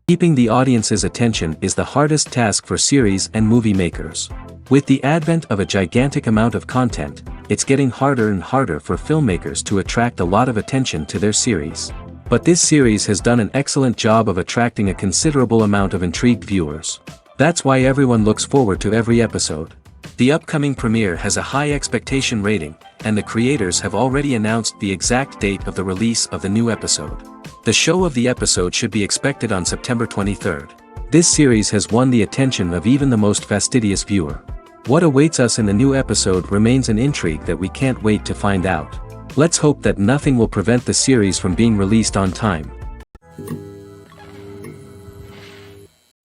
Keeping the audience's attention is the hardest task for series and movie makers. With the advent of a gigantic amount of content, it's getting harder and harder for filmmakers to attract a lot of attention to their series. But this series has done an excellent job of attracting a considerable amount of intrigued viewers. That's why everyone looks forward to every episode. The upcoming premiere has a high expectation rating, and the creators have already announced the exact date of the release of the new episode. The show of the episode should be expected on September 23rd. This series has won the attention of even the most fastidious viewer. What awaits us in the new episode remains an intrigue that we can't wait to find out. Let's hope that nothing will prevent the series from being released on time.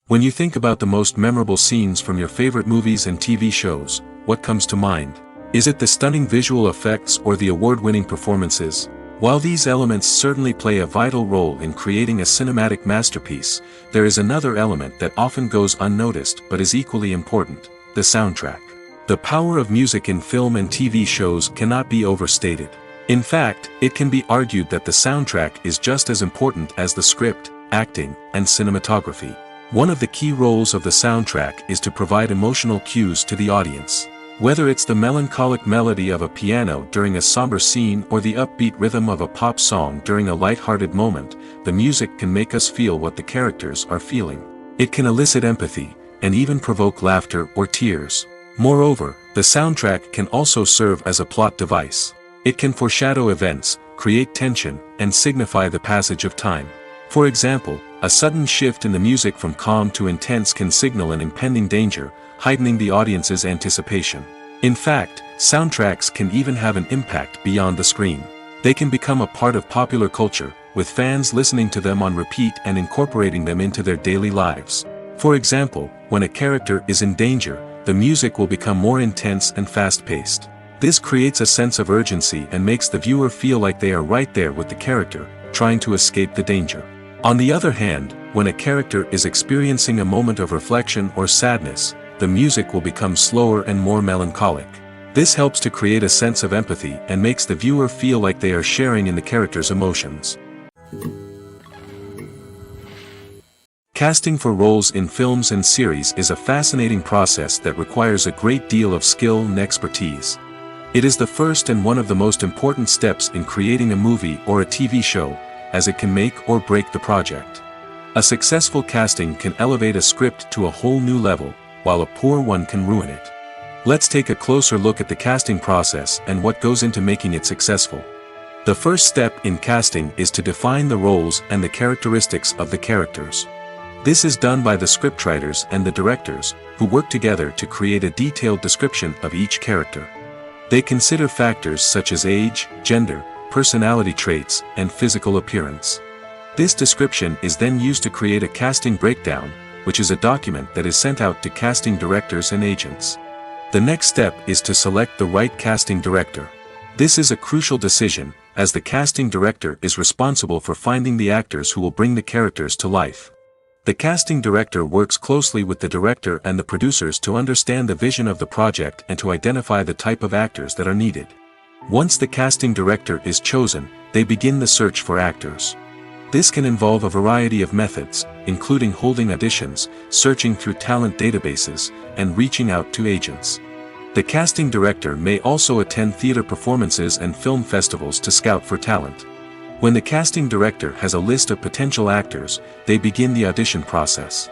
When you think about the most memorable scenes from your favorite movies and TV shows, what comes to mind? Is it the stunning visual effects or the award-winning performances? While these elements certainly play a vital role in creating a cinematic masterpiece, there is another element that often goes unnoticed but is equally important: the soundtrack. The power of music in film and TV shows cannot be overstated. In fact, it can be argued that the soundtrack is just as important as the script, acting, and cinematography. One of the key roles of the soundtrack is to provide emotional cues to the audience. Whether it's the melancholic melody of a piano during a somber scene or the upbeat rhythm of a pop song during a light-hearted moment, the music can make us feel what the characters are feeling. It can elicit empathy, and even provoke laughter or tears. Moreover, the soundtrack can also serve as a plot device. It can foreshadow events, create tension, and signify the passage of time. For example, a sudden shift in the music from calm to intense can signal an impending danger, heightening the audience's anticipation. In fact, soundtracks can even have an impact beyond the screen. They can become a part of popular culture, with fans listening to them on repeat and incorporating them into their daily lives. For example, when a character is in danger, the music will become more intense and fast-paced. This creates a sense of urgency and makes the viewer feel like they are right there with the character, trying to escape the danger. On the other hand, when a character is experiencing a moment of reflection or sadness, the music will become slower and more melancholic. This helps to create a sense of empathy and makes the viewer feel like they are sharing in the character's emotions. Casting for roles in films and series is a fascinating process that requires a great deal of skill and expertise. It is the first and one of the most important steps in creating a movie or a TV show, as it can make or break the project. A successful casting can elevate a script to a whole new level, while a poor one can ruin it. Let's take a closer look at the casting process and what goes into making it successful. The first step in casting is to define the roles and the characteristics of the characters. This is done by the scriptwriters and the directors, who work together to create a detailed description of each character. They consider factors such as age, gender, personality traits, and physical appearance. This description is then used to create a casting breakdown, which is a document that is sent out to casting directors and agents. The next step is to select the right casting director. This is a crucial decision, as the casting director is responsible for finding the actors who will bring the characters to life. The casting director works closely with the director and the producers to understand the vision of the project and to identify the type of actors that are needed. Once the casting director is chosen, they begin the search for actors. This can involve a variety of methods, including holding auditions, searching through talent databases, and reaching out to agents. The casting director may also attend theater performances and film festivals to scout for talent. When the casting director has a list of potential actors, they begin the audition process.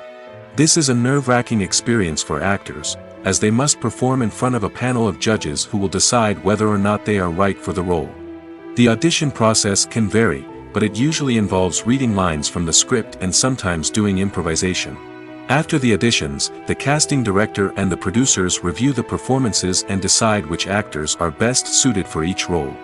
This is a nerve-wracking experience for actors, as they must perform in front of a panel of judges who will decide whether or not they are right for the role. The audition process can vary, but it usually involves reading lines from the script and sometimes doing improvisation. After the auditions, the casting director and the producers review the performances and decide which actors are best suited for each role.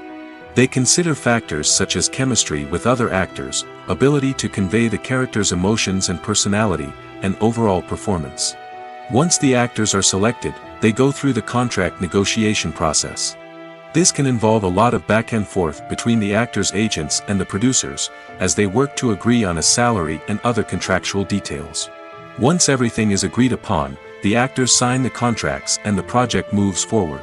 They consider factors such as chemistry with other actors, ability to convey the character's emotions and personality, and overall performance. Once the actors are selected, they go through the contract negotiation process. This can involve a lot of back and forth between the actors' agents and the producers, as they work to agree on a salary and other contractual details. Once everything is agreed upon, the actors sign the contracts and the project moves forward.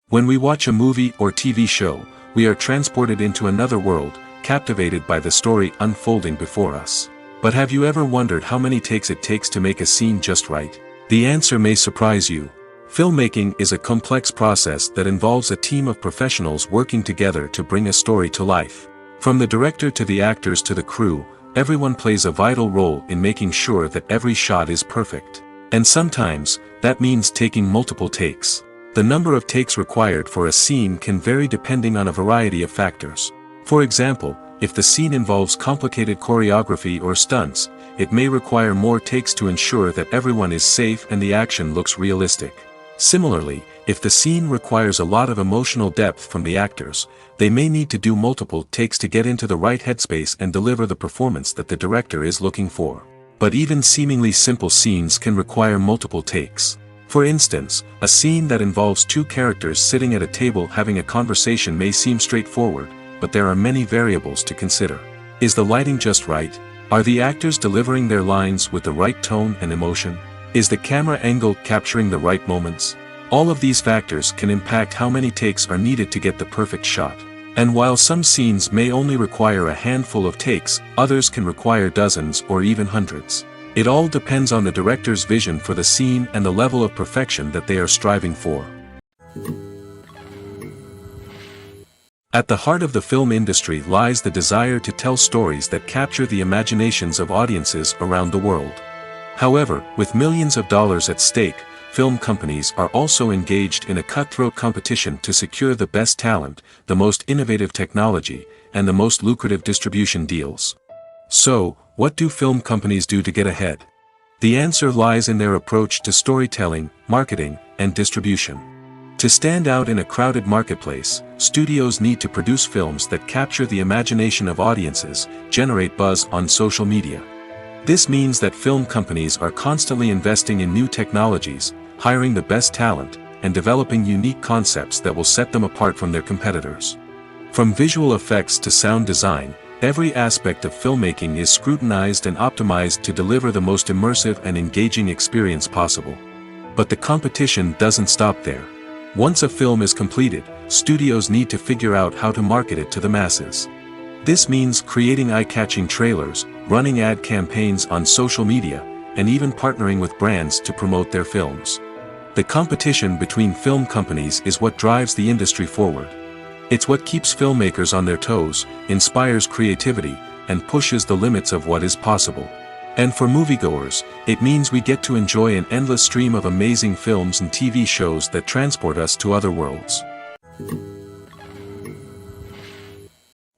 When we watch a movie or TV show, we are transported into another world, captivated by the story unfolding before us. But have you ever wondered how many takes it takes to make a scene just right? The answer may surprise you. Filmmaking is a complex process that involves a team of professionals working together to bring a story to life. From the director to the actors to the crew, everyone plays a vital role in making sure that every shot is perfect. And sometimes, that means taking multiple takes. The number of takes required for a scene can vary depending on a variety of factors. For example, if the scene involves complicated choreography or stunts, it may require more takes to ensure that everyone is safe and the action looks realistic. Similarly, if the scene requires a lot of emotional depth from the actors, they may need to do multiple takes to get into the right headspace and deliver the performance that the director is looking for. But even seemingly simple scenes can require multiple takes. For instance, a scene that involves two characters sitting at a table having a conversation may seem straightforward, but there are many variables to consider. Is the lighting just right? Are the actors delivering their lines with the right tone and emotion? Is the camera angle capturing the right moments? All of these factors can impact how many takes are needed to get the perfect shot. And while some scenes may only require a handful of takes, others can require dozens or even hundreds. It all depends on the director's vision for the scene and the level of perfection that they are striving for. At the heart of the film industry lies the desire to tell stories that capture the imaginations of audiences around the world. However, with millions of dollars at stake, film companies are also engaged in a cutthroat competition to secure the best talent, the most innovative technology, and the most lucrative distribution deals. So, what do film companies do to get ahead? The answer lies in their approach to storytelling, marketing, and distribution. To stand out in a crowded marketplace, studios need to produce films that capture the imagination of audiences, generate buzz on social media. This means that film companies are constantly investing in new technologies, hiring the best talent, and developing unique concepts that will set them apart from their competitors. From visual effects to sound design, every aspect of filmmaking is scrutinized and optimized to deliver the most immersive and engaging experience possible. But the competition doesn't stop there. Once a film is completed, studios need to figure out how to market it to the masses. This means creating eye-catching trailers, running ad campaigns on social media, and even partnering with brands to promote their films. The competition between film companies is what drives the industry forward. It's what keeps filmmakers on their toes, inspires creativity, and pushes the limits of what is possible. And for moviegoers, it means we get to enjoy an endless stream of amazing films and TV shows that transport us to other worlds.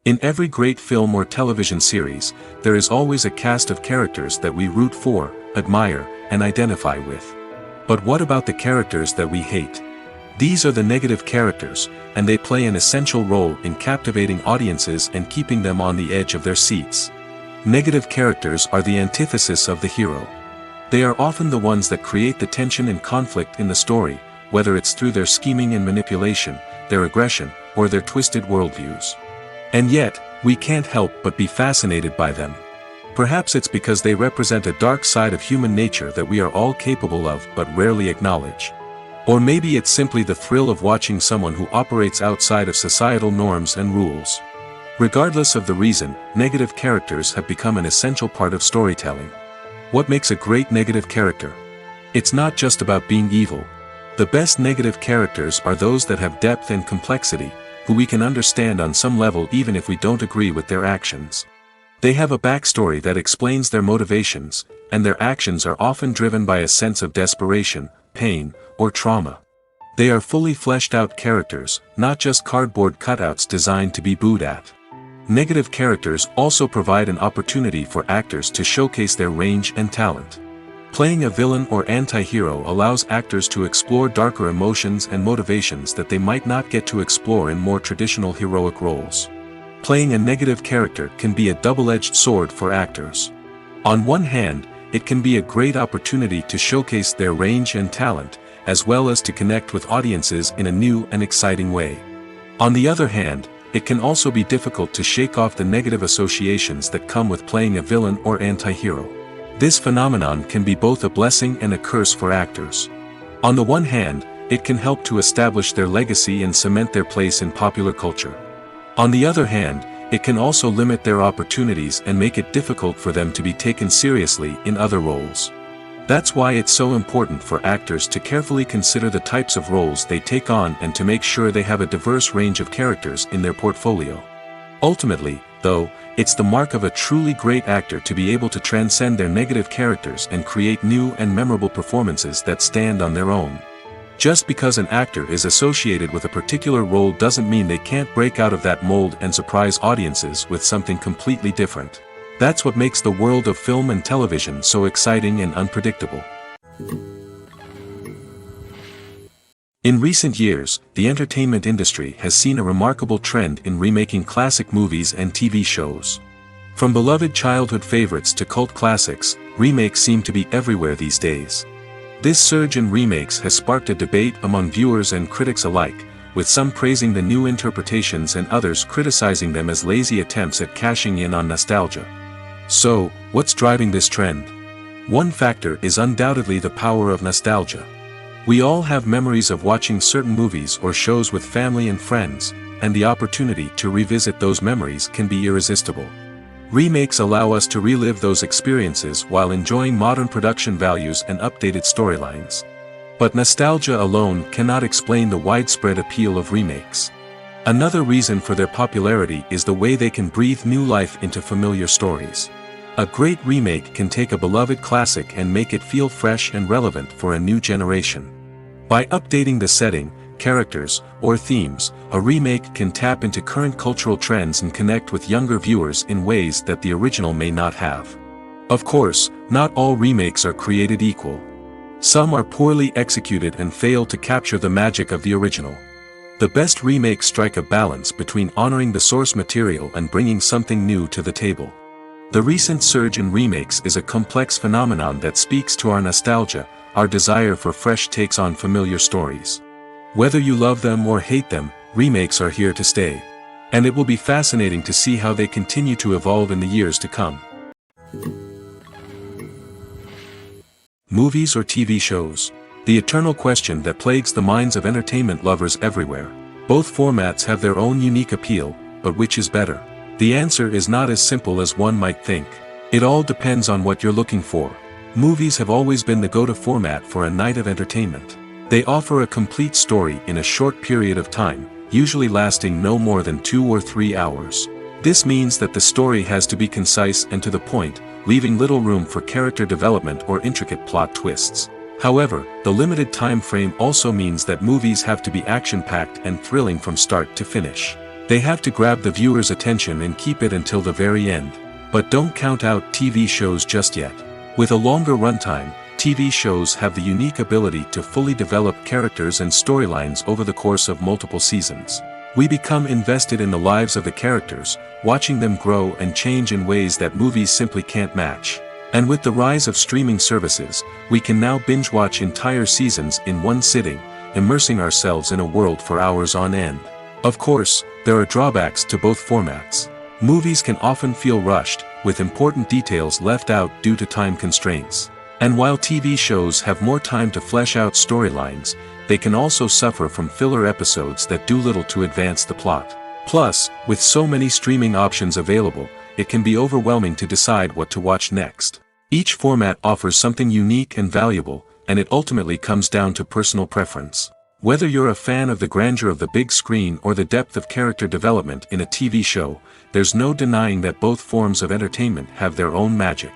In every great film or television series, there is always a cast of characters that we root for, admire, and identify with. But what about the characters that we hate? These are the negative characters, and they play an essential role in captivating audiences and keeping them on the edge of their seats. Negative characters are the antithesis of the hero. They are often the ones that create the tension and conflict in the story, whether it's through their scheming and manipulation, their aggression, or their twisted worldviews. And yet, we can't help but be fascinated by them. Perhaps it's because they represent a dark side of human nature that we are all capable of but rarely acknowledge. Or maybe it's simply the thrill of watching someone who operates outside of societal norms and rules. Regardless of the reason, negative characters have become an essential part of storytelling. What makes a great negative character? It's not just about being evil. The best negative characters are those that have depth and complexity, who we can understand on some level even if we don't agree with their actions. They have a backstory that explains their motivations, and their actions are often driven by a sense of desperation, pain, or trauma. They are fully fleshed out characters, not just cardboard cutouts designed to be booed at. Negative characters also provide an opportunity for actors to showcase their range and talent. Playing a villain or anti-hero allows actors to explore darker emotions and motivations that they might not get to explore in more traditional heroic roles. Playing a negative character can be a double-edged sword for actors. On one hand, it can be a great opportunity to showcase their range and talent, as well as to connect with audiences in a new and exciting way. On the other hand, it can also be difficult to shake off the negative associations that come with playing a villain or anti-hero. This phenomenon can be both a blessing and a curse for actors. On the one hand, it can help to establish their legacy and cement their place in popular culture. On the other hand, it can also limit their opportunities and make it difficult for them to be taken seriously in other roles. That's why it's so important for actors to carefully consider the types of roles they take on and to make sure they have a diverse range of characters in their portfolio. Ultimately, though, it's the mark of a truly great actor to be able to transcend their negative characters and create new and memorable performances that stand on their own. Just because an actor is associated with a particular role doesn't mean they can't break out of that mold and surprise audiences with something completely different. That's what makes the world of film and television so exciting and unpredictable. In recent years, the entertainment industry has seen a remarkable trend in remaking classic movies and TV shows. From beloved childhood favorites to cult classics, remakes seem to be everywhere these days. This surge in remakes has sparked a debate among viewers and critics alike, with some praising the new interpretations and others criticizing them as lazy attempts at cashing in on nostalgia. So, what's driving this trend? One factor is undoubtedly the power of nostalgia. We all have memories of watching certain movies or shows with family and friends, and the opportunity to revisit those memories can be irresistible. Remakes allow us to relive those experiences while enjoying modern production values and updated storylines. But nostalgia alone cannot explain the widespread appeal of remakes. Another reason for their popularity is the way they can breathe new life into familiar stories. A great remake can take a beloved classic and make it feel fresh and relevant for a new generation. By updating the setting, characters, or themes, a remake can tap into current cultural trends and connect with younger viewers in ways that the original may not have. Of course, not all remakes are created equal. Some are poorly executed and fail to capture the magic of the original. The best remakes strike a balance between honoring the source material and bringing something new to the table. The recent surge in remakes is a complex phenomenon that speaks to our nostalgia, our desire for fresh takes on familiar stories. Whether you love them or hate them, remakes are here to stay. And it will be fascinating to see how they continue to evolve in the years to come. Movies or TV shows? The eternal question that plagues the minds of entertainment lovers everywhere. Both formats have their own unique appeal, but which is better? The answer is not as simple as one might think. It all depends on what you're looking for. Movies have always been the go-to format for a night of entertainment. They offer a complete story in a short period of time, usually lasting no more than 2 or 3 hours. This means that the story has to be concise and to the point, leaving little room for character development or intricate plot twists. However, the limited time frame also means that movies have to be action-packed and thrilling from start to finish. They have to grab the viewer's attention and keep it until the very end. But don't count out TV shows just yet. With a longer runtime, TV shows have the unique ability to fully develop characters and storylines over the course of multiple seasons. We become invested in the lives of the characters, watching them grow and change in ways that movies simply can't match. And with the rise of streaming services, we can now binge-watch entire seasons in one sitting, immersing ourselves in a world for hours on end. Of course, there are drawbacks to both formats. Movies can often feel rushed, with important details left out due to time constraints. And while TV shows have more time to flesh out storylines, they can also suffer from filler episodes that do little to advance the plot. Plus, with so many streaming options available, it can be overwhelming to decide what to watch next. Each format offers something unique and valuable, and it ultimately comes down to personal preference. Whether you're a fan of the grandeur of the big screen or the depth of character development in a TV show, there's no denying that both forms of entertainment have their own magic.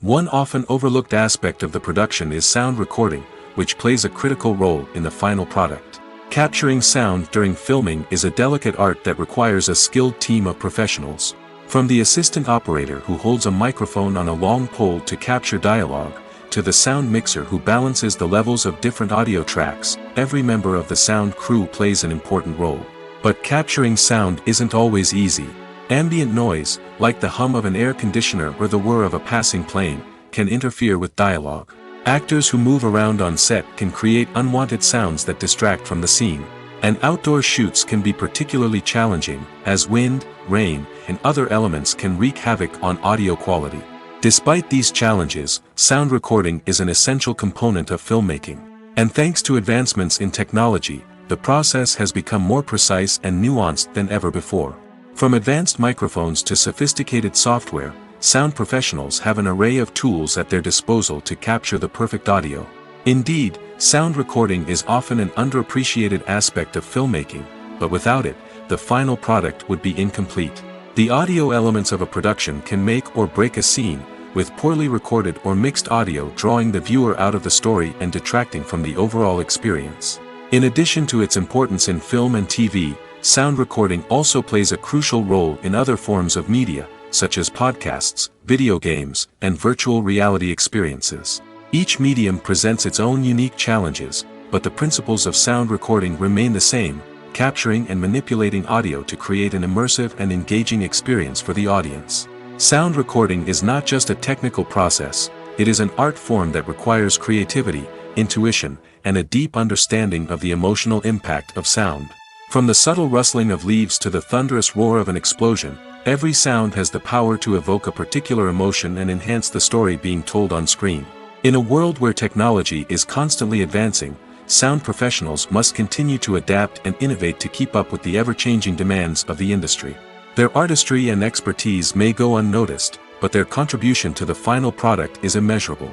One often overlooked aspect of the production is sound recording, which plays a critical role in the final product. Capturing sound during filming is a delicate art that requires a skilled team of professionals. From the assistant operator who holds a microphone on a long pole to capture dialogue, to the sound mixer who balances the levels of different audio tracks, every member of the sound crew plays an important role. But capturing sound isn't always easy. Ambient noise, like the hum of an air conditioner or the whir of a passing plane, can interfere with dialogue. Actors who move around on set can create unwanted sounds that distract from the scene. And outdoor shoots can be particularly challenging, as wind, rain, and other elements can wreak havoc on audio quality. Despite these challenges, sound recording is an essential component of filmmaking. And thanks to advancements in technology, the process has become more precise and nuanced than ever before. From advanced microphones to sophisticated software, sound professionals have an array of tools at their disposal to capture the perfect audio. Indeed, sound recording is often an underappreciated aspect of filmmaking, but without it, the final product would be incomplete. The audio elements of a production can make or break a scene, with poorly recorded or mixed audio drawing the viewer out of the story and detracting from the overall experience. In addition to its importance in film and TV, sound recording also plays a crucial role in other forms of media, such as podcasts, video games, and virtual reality experiences. Each medium presents its own unique challenges, but the principles of sound recording remain the same, capturing and manipulating audio to create an immersive and engaging experience for the audience. Sound recording is not just a technical process, it is an art form that requires creativity, intuition, and a deep understanding of the emotional impact of sound. From the subtle rustling of leaves to the thunderous roar of an explosion, every sound has the power to evoke a particular emotion and enhance the story being told on screen. In a world where technology is constantly advancing, sound professionals must continue to adapt and innovate to keep up with the ever-changing demands of the industry. Their artistry and expertise may go unnoticed, but their contribution to the final product is immeasurable.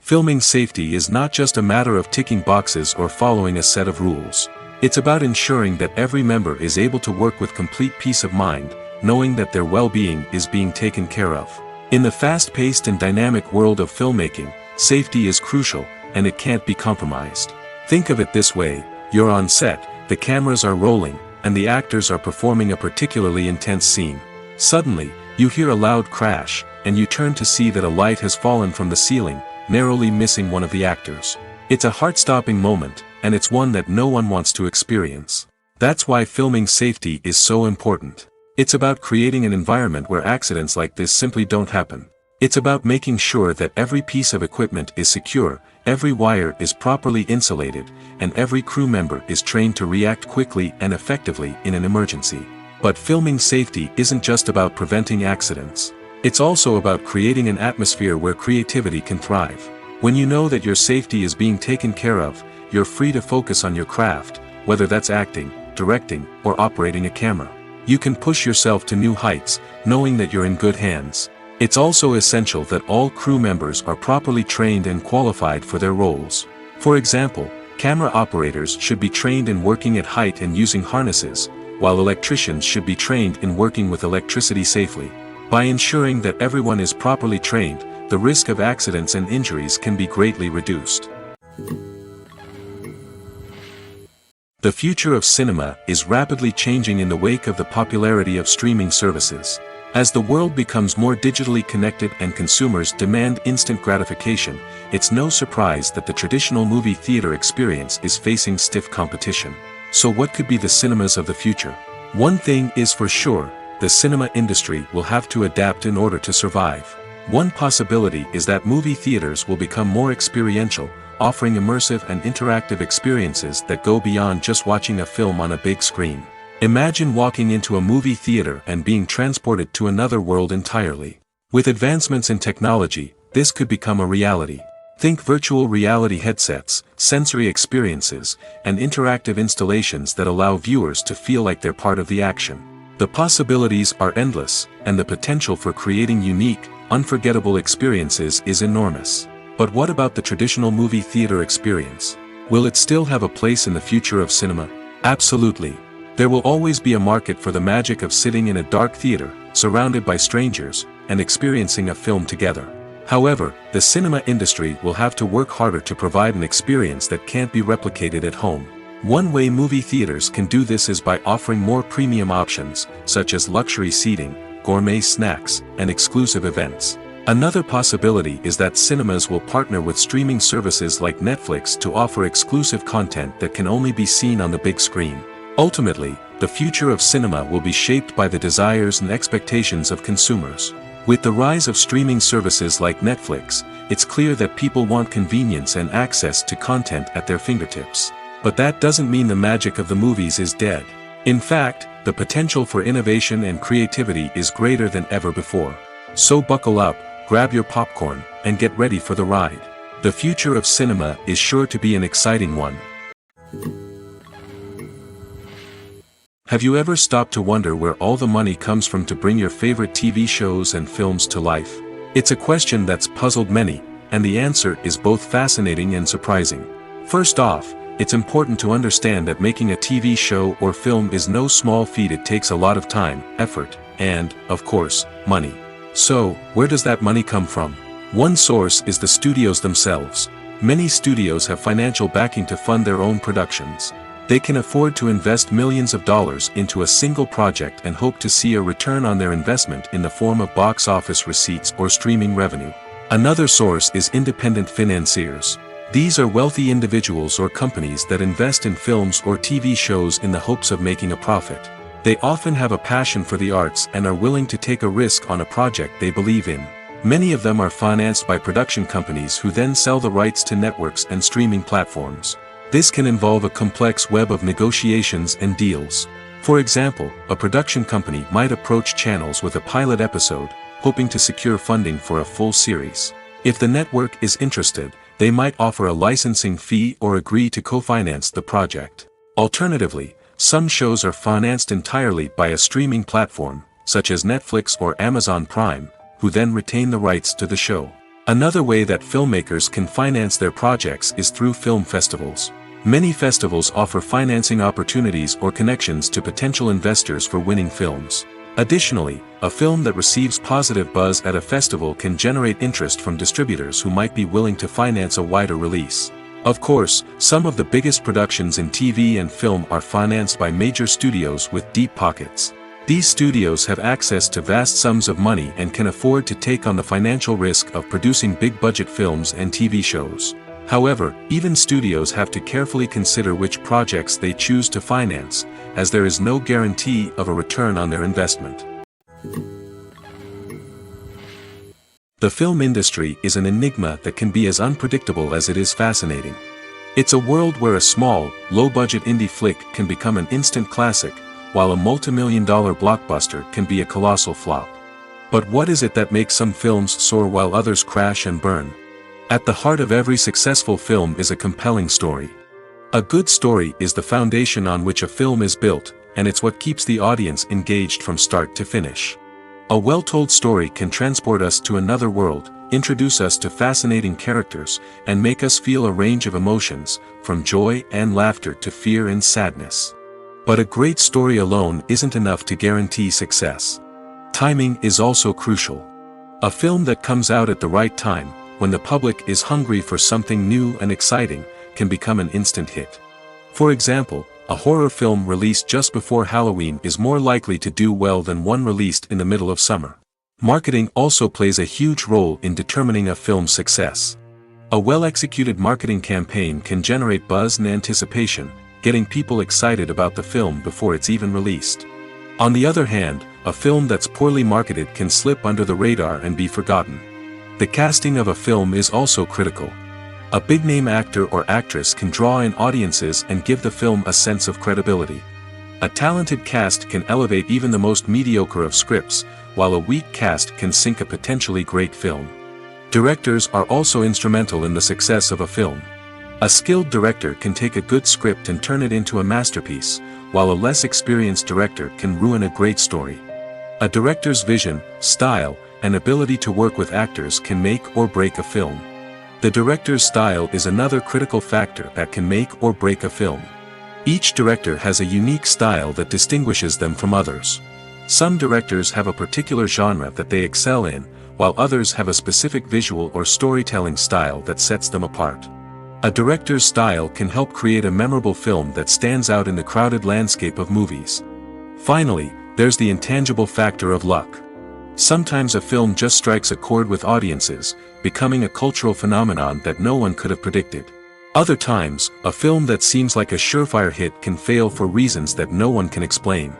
Filming safety is not just a matter of ticking boxes or following a set of rules. It's about ensuring that every member is able to work with complete peace of mind, knowing that their well-being is being taken care of. In the fast-paced and dynamic world of filmmaking, safety is crucial, and it can't be compromised. Think of it this way: you're on set, the cameras are rolling, and the actors are performing a particularly intense scene. Suddenly, you hear a loud crash, and you turn to see that a light has fallen from the ceiling, narrowly missing one of the actors. It's a heart-stopping moment, and it's one that no one wants to experience. That's why filming safety is so important. It's about creating an environment where accidents like this simply don't happen. It's about making sure that every piece of equipment is secure, every wire is properly insulated, and every crew member is trained to react quickly and effectively in an emergency. But filming safety isn't just about preventing accidents. It's also about creating an atmosphere where creativity can thrive. When you know that your safety is being taken care of, you're free to focus on your craft, whether that's acting, directing, or operating a camera. You can push yourself to new heights, knowing that you're in good hands. It's also essential that all crew members are properly trained and qualified for their roles. For example, camera operators should be trained in working at height and using harnesses, while electricians should be trained in working with electricity safely. By ensuring that everyone is properly trained, the risk of accidents and injuries can be greatly reduced. The future of cinema is rapidly changing in the wake of the popularity of streaming services. As the world becomes more digitally connected and consumers demand instant gratification, it's no surprise that the traditional movie theater experience is facing stiff competition. So what could be the cinemas of the future? One thing is for sure: the cinema industry will have to adapt in order to survive. One possibility is that movie theaters will become more experiential, offering immersive and interactive experiences that go beyond just watching a film on a big screen. Imagine walking into a movie theater and being transported to another world entirely. With advancements in technology, this could become a reality. Think virtual reality headsets, sensory experiences, and interactive installations that allow viewers to feel like they're part of the action. The possibilities are endless, and the potential for creating unique, unforgettable experiences is enormous. But what about the traditional movie theater experience? Will it still have a place in the future of cinema? Absolutely. There will always be a market for the magic of sitting in a dark theater, surrounded by strangers, and experiencing a film together. However, the cinema industry will have to work harder to provide an experience that can't be replicated at home. One way movie theaters can do this is by offering more premium options, such as luxury seating, gourmet snacks, and exclusive events. Another possibility is that cinemas will partner with streaming services like Netflix to offer exclusive content that can only be seen on the big screen. Ultimately, the future of cinema will be shaped by the desires and expectations of consumers. With the rise of streaming services like Netflix, it's clear that people want convenience and access to content at their fingertips. But that doesn't mean the magic of the movies is dead. In fact, the potential for innovation and creativity is greater than ever before. So buckle up, grab your popcorn, and get ready for the ride. The future of cinema is sure to be an exciting one. Have you ever stopped to wonder where all the money comes from to bring your favorite TV shows and films to life? It's a question that's puzzled many, and the answer is both fascinating and surprising. First off, it's important to understand that making a TV show or film is no small feat. It takes a lot of time, effort, and, of course, money. So, where does that money come from? One source is the studios themselves. Many studios have financial backing to fund their own productions. They can afford to invest millions of dollars into a single project and hope to see a return on their investment in the form of box office receipts or streaming revenue. Another source is independent financiers. These are wealthy individuals or companies that invest in films or TV shows in the hopes of making a profit. They often have a passion for the arts and are willing to take a risk on a project they believe in. Many of them are financed by production companies who then sell the rights to networks and streaming platforms. This can involve a complex web of negotiations and deals. For example, a production company might approach channels with a pilot episode, hoping to secure funding for a full series. If the network is interested, they might offer a licensing fee or agree to co-finance the project. Alternatively, some shows are financed entirely by a streaming platform, such as Netflix or Amazon Prime, who then retain the rights to the show. Another way that filmmakers can finance their projects is through film festivals. Many festivals offer financing opportunities or connections to potential investors for winning films. Additionally, a film that receives positive buzz at a festival can generate interest from distributors who might be willing to finance a wider release. Of course, some of the biggest productions in TV and film are financed by major studios with deep pockets. These studios have access to vast sums of money and can afford to take on the financial risk of producing big-budget films and TV shows. However, even studios have to carefully consider which projects they choose to finance, as there is no guarantee of a return on their investment. The film industry is an enigma that can be as unpredictable as it is fascinating. It's a world where a small, low-budget indie flick can become an instant classic, while a multi-million-dollar blockbuster can be a colossal flop. But what is it that makes some films soar while others crash and burn? At the heart of every successful film is a compelling story. A good story is the foundation on which a film is built, and it's what keeps the audience engaged from start to finish. A well-told story can transport us to another world, introduce us to fascinating characters, and make us feel a range of emotions, from joy and laughter to fear and sadness. But a great story alone isn't enough to guarantee success. Timing is also crucial. A film that comes out at the right time, when the public is hungry for something new and exciting, can become an instant hit. For example, a horror film released just before Halloween is more likely to do well than one released in the middle of summer. Marketing also plays a huge role in determining a film's success. A well-executed marketing campaign can generate buzz and anticipation, getting people excited about the film before it's even released. On the other hand, a film that's poorly marketed can slip under the radar and be forgotten. The casting of a film is also critical. A big-name actor or actress can draw in audiences and give the film a sense of credibility. A talented cast can elevate even the most mediocre of scripts, while a weak cast can sink a potentially great film. Directors are also instrumental in the success of a film. A skilled director can take a good script and turn it into a masterpiece, while a less experienced director can ruin a great story. A director's vision, style, and ability to work with actors can make or break a film. The director's style is another critical factor that can make or break a film. Each director has a unique style that distinguishes them from others. Some directors have a particular genre that they excel in, while others have a specific visual or storytelling style that sets them apart. A director's style can help create a memorable film that stands out in the crowded landscape of movies. Finally, there's the intangible factor of luck. Sometimes a film just strikes a chord with audiences, becoming a cultural phenomenon that no one could have predicted. Other times, a film that seems like a surefire hit can fail for reasons that no one can explain.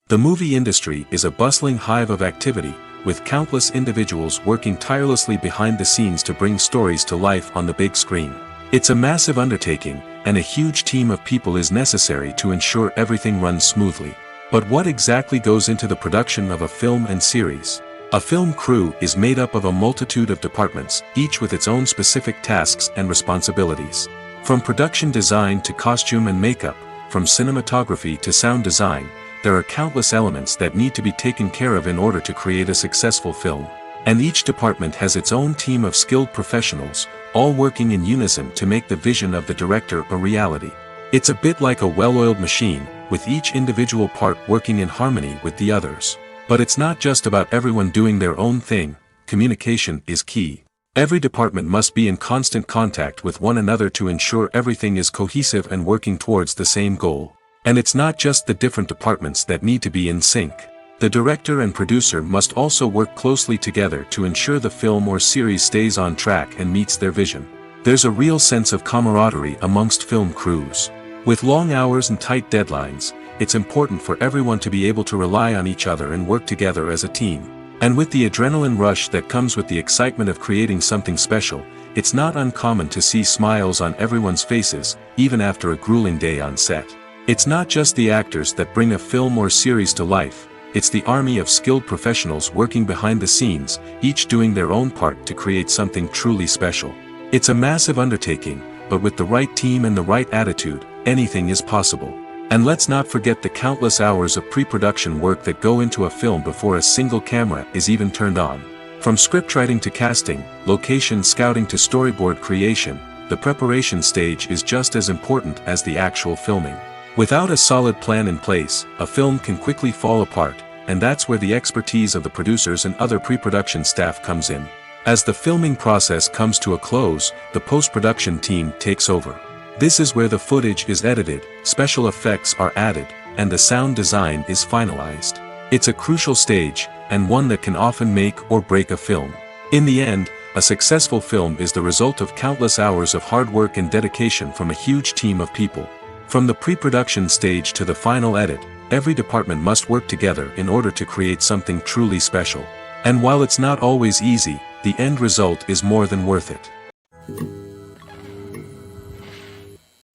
The movie industry is a bustling hive of activity, with countless individuals working tirelessly behind the scenes to bring stories to life on the big screen. It's a massive undertaking, and a huge team of people is necessary to ensure everything runs smoothly. But what exactly goes into the production of a film and series? A film crew is made up of a multitude of departments, each with its own specific tasks and responsibilities. From production design to costume and makeup, from cinematography to sound design, there are countless elements that need to be taken care of in order to create a successful film. And each department has its own team of skilled professionals, all working in unison to make the vision of the director a reality. It's a bit like a well-oiled machine, with each individual part working in harmony with the others. But it's not just about everyone doing their own thing. Communication is key. Every department must be in constant contact with one another to ensure everything is cohesive and working towards the same goal. And it's not just the different departments that need to be in sync. The director and producer must also work closely together to ensure the film or series stays on track and meets their vision. There's a real sense of camaraderie amongst film crews. With long hours and tight deadlines, it's important for everyone to be able to rely on each other and work together as a team. And with the adrenaline rush that comes with the excitement of creating something special, it's not uncommon to see smiles on everyone's faces, even after a grueling day on set. It's not just the actors that bring a film or series to life, it's the army of skilled professionals working behind the scenes, each doing their own part to create something truly special. It's a massive undertaking, but with the right team and the right attitude, anything is possible. And let's not forget the countless hours of pre-production work that go into a film before a single camera is even turned on. From scriptwriting to casting, location scouting to storyboard creation, the preparation stage is just as important as the actual filming. Without a solid plan in place, a film can quickly fall apart, and that's where the expertise of the producers and other pre-production staff comes in. As the filming process comes to a close, the post-production team takes over. This is where the footage is edited, special effects are added, and the sound design is finalized. It's a crucial stage, and one that can often make or break a film. In the end, a successful film is the result of countless hours of hard work and dedication from a huge team of people. From the pre-production stage to the final edit, every department must work together in order to create something truly special. And while it's not always easy, the end result is more than worth it.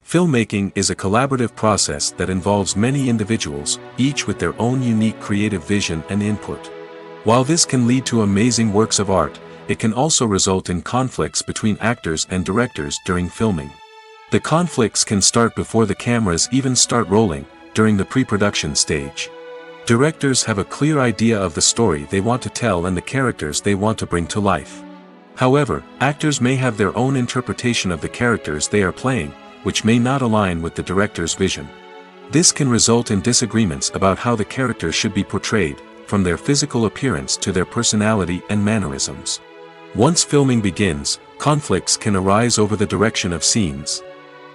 Filmmaking is a collaborative process that involves many individuals, each with their own unique creative vision and input. While this can lead to amazing works of art, it can also result in conflicts between actors and directors during filming. The conflicts can start before the cameras even start rolling, during the pre-production stage. Directors have a clear idea of the story they want to tell and the characters they want to bring to life. However, actors may have their own interpretation of the characters they are playing, which may not align with the director's vision. This can result in disagreements about how the characters should be portrayed, from their physical appearance to their personality and mannerisms. Once filming begins, conflicts can arise over the direction of scenes.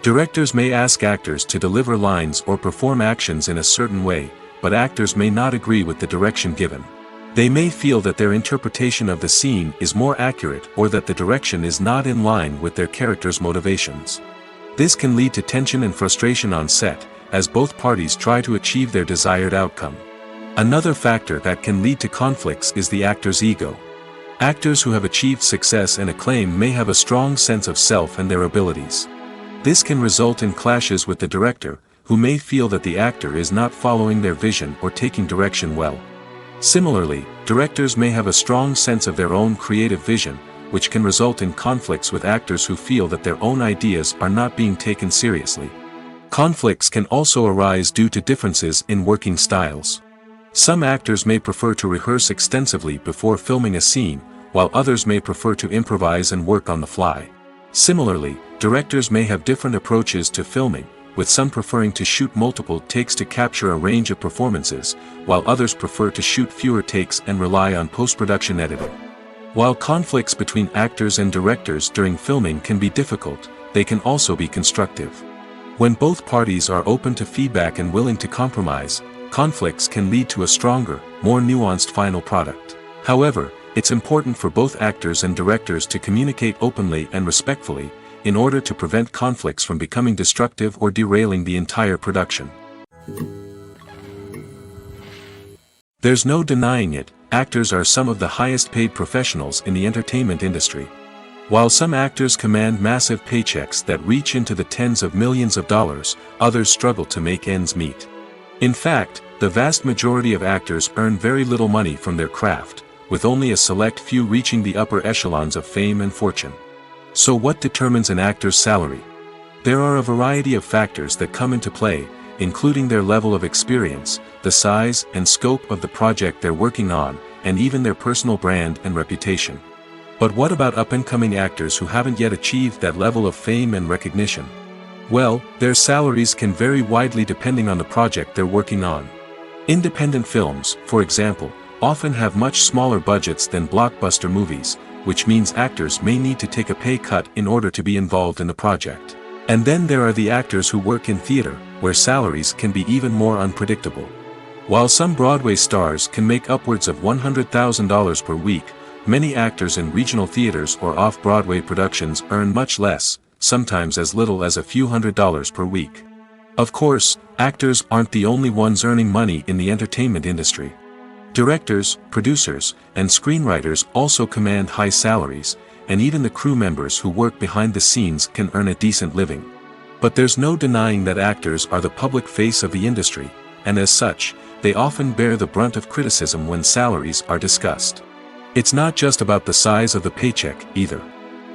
Directors may ask actors to deliver lines or perform actions in a certain way, but actors may not agree with the direction given. They may feel that their interpretation of the scene is more accurate or that the direction is not in line with their character's motivations. This can lead to tension and frustration on set, as both parties try to achieve their desired outcome. Another factor that can lead to conflicts is the actor's ego. Actors who have achieved success and acclaim may have a strong sense of self and their abilities. This can result in clashes with the director, who may feel that the actor is not following their vision or taking direction well. Similarly, directors may have a strong sense of their own creative vision, which can result in conflicts with actors who feel that their own ideas are not being taken seriously. Conflicts can also arise due to differences in working styles. Some actors may prefer to rehearse extensively before filming a scene, while others may prefer to improvise and work on the fly. Similarly, directors may have different approaches to filming, with some preferring to shoot multiple takes to capture a range of performances, while others prefer to shoot fewer takes and rely on post-production editing. While conflicts between actors and directors during filming can be difficult, they can also be constructive. When both parties are open to feedback and willing to compromise, conflicts can lead to a stronger, more nuanced final product. However, it's important for both actors and directors to communicate openly and respectfully, in order to prevent conflicts from becoming destructive or derailing the entire production. There's no denying it, actors are some of the highest paid professionals in the entertainment industry. While some actors command massive paychecks that reach into the tens of millions of dollars, others struggle to make ends meet. In fact, the vast majority of actors earn very little money from their craft, with only a select few reaching the upper echelons of fame and fortune. So what determines an actor's salary? There are a variety of factors that come into play, including their level of experience, the size and scope of the project they're working on, and even their personal brand and reputation. But what about up-and-coming actors who haven't yet achieved that level of fame and recognition? Well, their salaries can vary widely depending on the project they're working on. Independent films, for example, often have much smaller budgets than blockbuster movies, which means actors may need to take a pay cut in order to be involved in the project. And then there are the actors who work in theater, where salaries can be even more unpredictable. While some Broadway stars can make upwards of $100,000 per week, many actors in regional theaters or off-Broadway productions earn much less, sometimes as little as a few $100s per week. Of course, actors aren't the only ones earning money in the entertainment industry. Directors, producers, and screenwriters also command high salaries, and even the crew members who work behind the scenes can earn a decent living. But there's no denying that actors are the public face of the industry, and as such, they often bear the brunt of criticism when salaries are discussed. It's not just about the size of the paycheck, either.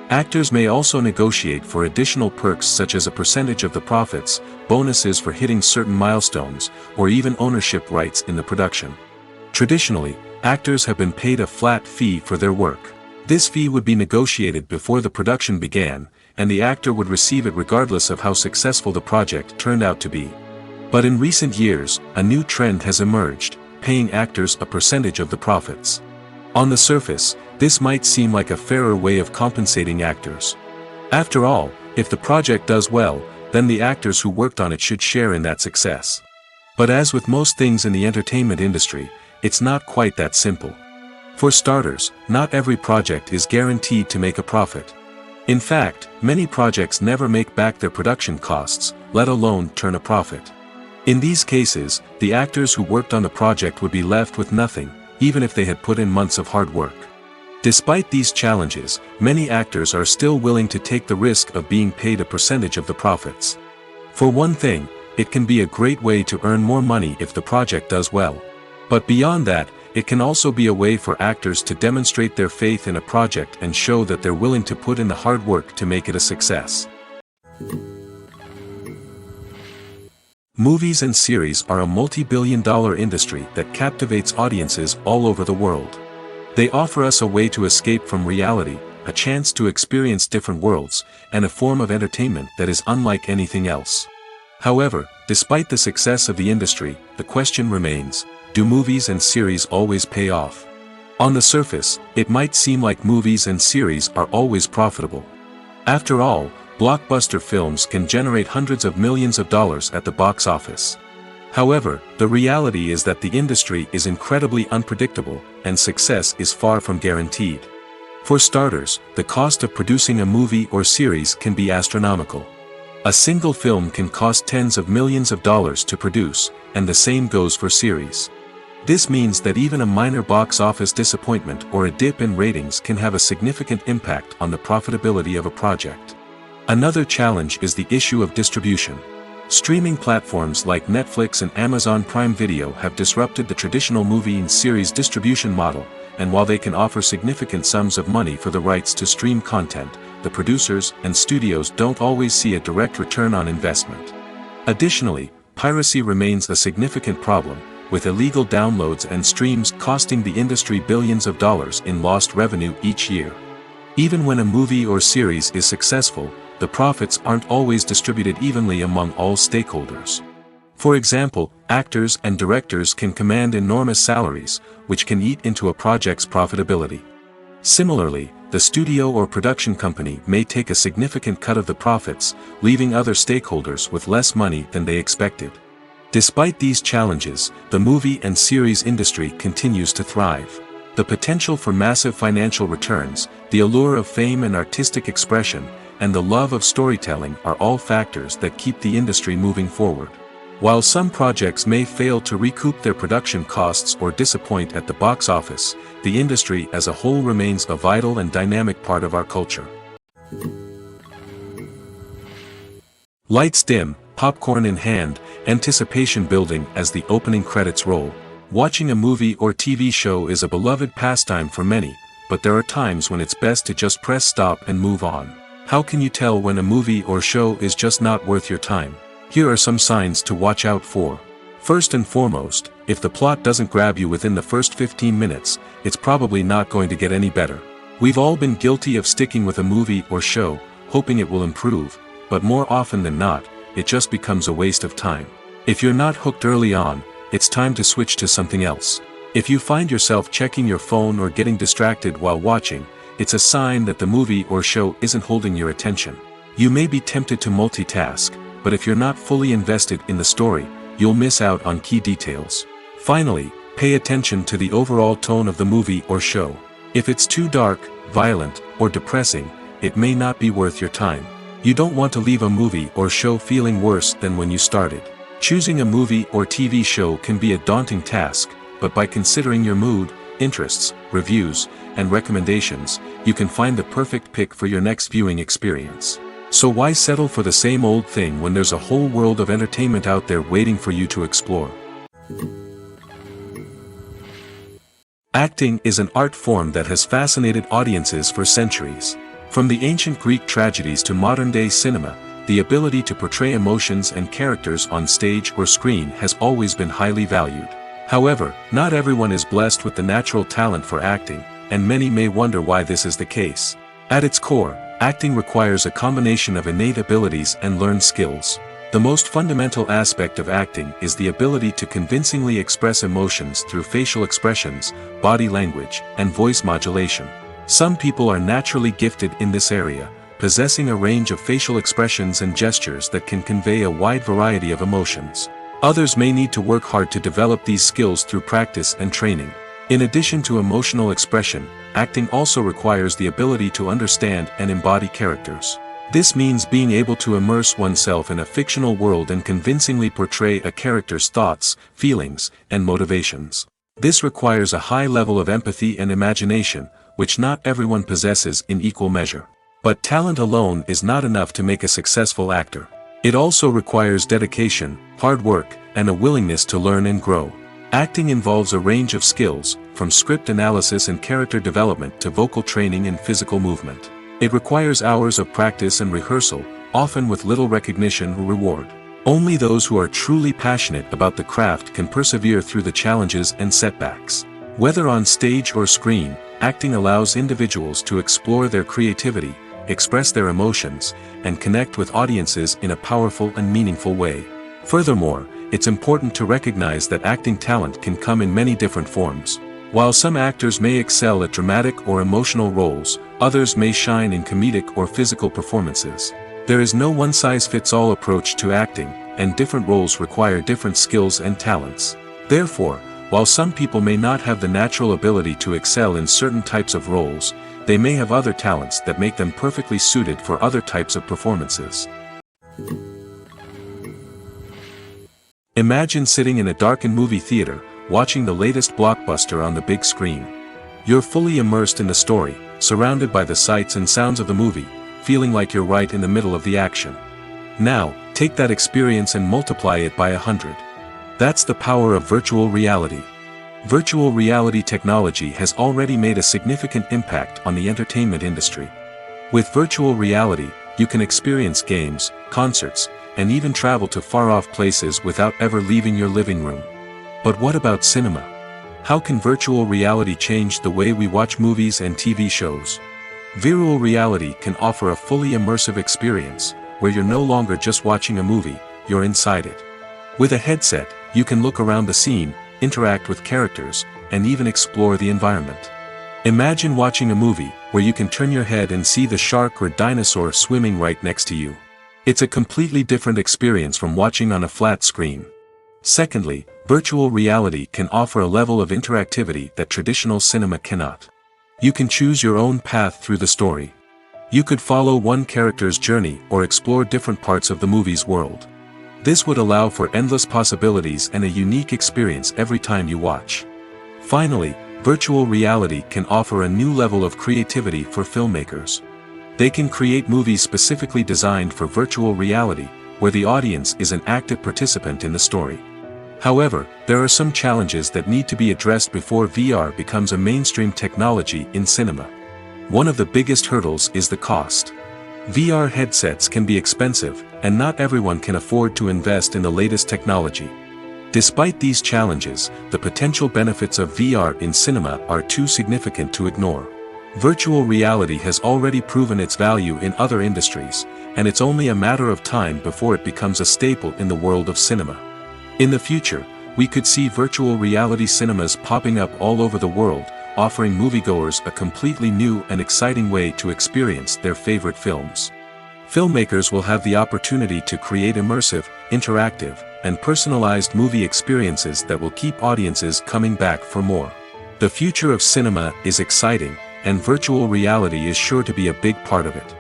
Actors may also negotiate for additional perks such as a percentage of the profits, bonuses for hitting certain milestones, or even ownership rights in the production. Traditionally, actors have been paid a flat fee for their work. This fee would be negotiated before the production began, and the actor would receive it regardless of how successful the project turned out to be. But in recent years, a new trend has emerged, paying actors a percentage of the profits. On the surface, this might seem like a fairer way of compensating actors. After all, if the project does well, then the actors who worked on it should share in that success. But as with most things in the entertainment industry, it's not quite that simple. For starters, not every project is guaranteed to make a profit. In fact, many projects never make back their production costs, let alone turn a profit. In these cases, the actors who worked on the project would be left with nothing, even if they had put in months of hard work. Despite these challenges, many actors are still willing to take the risk of being paid a percentage of the profits. For one thing, it can be a great way to earn more money if the project does well. But beyond that, it can also be a way for actors to demonstrate their faith in a project and show that they're willing to put in the hard work to make it a success. Movies and series are a multi-billion-dollar industry that captivates audiences all over the world. They offer us a way to escape from reality, a chance to experience different worlds, and a form of entertainment that is unlike anything else. However, despite the success of the industry, the question remains: do movies and series always pay off? On the surface, it might seem like movies and series are always profitable. After all, blockbuster films can generate hundreds of millions of dollars at the box office. However, the reality is that the industry is incredibly unpredictable, and success is far from guaranteed. For starters, the cost of producing a movie or series can be astronomical. A single film can cost tens of millions of dollars to produce, and the same goes for series. This means that even a minor box office disappointment or a dip in ratings can have a significant impact on the profitability of a project. Another challenge is the issue of distribution. Streaming platforms like Netflix and Amazon Prime Video have disrupted the traditional movie and series distribution model, and while they can offer significant sums of money for the rights to stream content, the producers and studios don't always see a direct return on investment. Additionally, piracy remains a significant problem, with illegal downloads and streams costing the industry billions of dollars in lost revenue each year. Even when a movie or series is successful, the profits aren't always distributed evenly among all stakeholders. For example, actors and directors can command enormous salaries, which can eat into a project's profitability. Similarly, the studio or production company may take a significant cut of the profits, leaving other stakeholders with less money than they expected. Despite these challenges, the movie and series industry continues to thrive. The potential for massive financial returns, the allure of fame and artistic expression, and the love of storytelling are all factors that keep the industry moving forward. While some projects may fail to recoup their production costs or disappoint at the box office, the industry as a whole remains a vital and dynamic part of our culture. Lights dim, popcorn in hand, anticipation building as the opening credits roll. Watching a movie or TV show is a beloved pastime for many, but there are times when it's best to just press stop and move on. How can you tell when a movie or show is just not worth your time? Here are some signs to watch out for. First and foremost, if the plot doesn't grab you within the first 15 minutes, it's probably not going to get any better. We've all been guilty of sticking with a movie or show, hoping it will improve, but more often than not, it just becomes a waste of time. If you're not hooked early on, it's time to switch to something else. If you find yourself checking your phone or getting distracted while watching, it's a sign that the movie or show isn't holding your attention. You may be tempted to multitask, but if you're not fully invested in the story, you'll miss out on key details. Finally, pay attention to the overall tone of the movie or show. If it's too dark, violent, or depressing, it may not be worth your time. You don't want to leave a movie or show feeling worse than when you started. Choosing a movie or TV show can be a daunting task, but by considering your mood, interests, reviews, and recommendations, you can find the perfect pick for your next viewing experience. So why settle for the same old thing when there's a whole world of entertainment out there waiting for you to explore? Acting is an art form that has fascinated audiences for centuries. From the ancient Greek tragedies to modern-day cinema, the ability to portray emotions and characters on stage or screen has always been highly valued. However, not everyone is blessed with the natural talent for acting, and many may wonder why this is the case. At its core, acting requires a combination of innate abilities and learned skills. The most fundamental aspect of acting is the ability to convincingly express emotions through facial expressions, body language, and voice modulation. Some people are naturally gifted in this area, possessing a range of facial expressions and gestures that can convey a wide variety of emotions. Others may need to work hard to develop these skills through practice and training. In addition to emotional expression, acting also requires the ability to understand and embody characters. This means being able to immerse oneself in a fictional world and convincingly portray a character's thoughts, feelings, and motivations. This requires a high level of empathy and imagination, which not everyone possesses in equal measure. But talent alone is not enough to make a successful actor. It also requires dedication, hard work, and a willingness to learn and grow. Acting involves a range of skills, from script analysis and character development to vocal training and physical movement. It requires hours of practice and rehearsal, often with little recognition or reward. Only those who are truly passionate about the craft can persevere through the challenges and setbacks. Whether on stage or screen, acting allows individuals to explore their creativity, express their emotions, and connect with audiences in a powerful and meaningful way. Furthermore, it's important to recognize that acting talent can come in many different forms. While some actors may excel at dramatic or emotional roles, others may shine in comedic or physical performances. There is no one-size-fits-all approach to acting, and different roles require different skills and talents. Therefore, while some people may not have the natural ability to excel in certain types of roles, they may have other talents that make them perfectly suited for other types of performances. Imagine sitting in a darkened movie theater, watching the latest blockbuster on the big screen. You're fully immersed in the story, surrounded by the sights and sounds of the movie, feeling like you're right in the middle of the action. Now, take that experience and multiply it by 100. That's the power of virtual reality. Virtual reality technology has already made a significant impact on the entertainment industry. With virtual reality, you can experience games, concerts, and even travel to far-off places without ever leaving your living room. But what about cinema? How can virtual reality change the way we watch movies and TV shows? Virtual reality can offer a fully immersive experience, where you're no longer just watching a movie, you're inside it. With a headset, you can look around the scene, interact with characters, and even explore the environment. Imagine watching a movie where you can turn your head and see the shark or dinosaur swimming right next to you. It's a completely different experience from watching on a flat screen. Secondly, virtual reality can offer a level of interactivity that traditional cinema cannot. You can choose your own path through the story. You could follow one character's journey or explore different parts of the movie's world. This would allow for endless possibilities and a unique experience every time you watch. Finally, virtual reality can offer a new level of creativity for filmmakers. They can create movies specifically designed for virtual reality, where the audience is an active participant in the story. However, there are some challenges that need to be addressed before VR becomes a mainstream technology in cinema. One of the biggest hurdles is the cost. VR headsets can be expensive, and not everyone can afford to invest in the latest technology. Despite these challenges, the potential benefits of VR in cinema are too significant to ignore. Virtual reality has already proven its value in other industries, and it's only a matter of time before it becomes a staple in the world of cinema. In the future, we could see virtual reality cinemas popping up all over the world, offering moviegoers a completely new and exciting way to experience their favorite films. Filmmakers will have the opportunity to create immersive, interactive, and personalized movie experiences that will keep audiences coming back for more. The future of cinema is exciting, and virtual reality is sure to be a big part of it.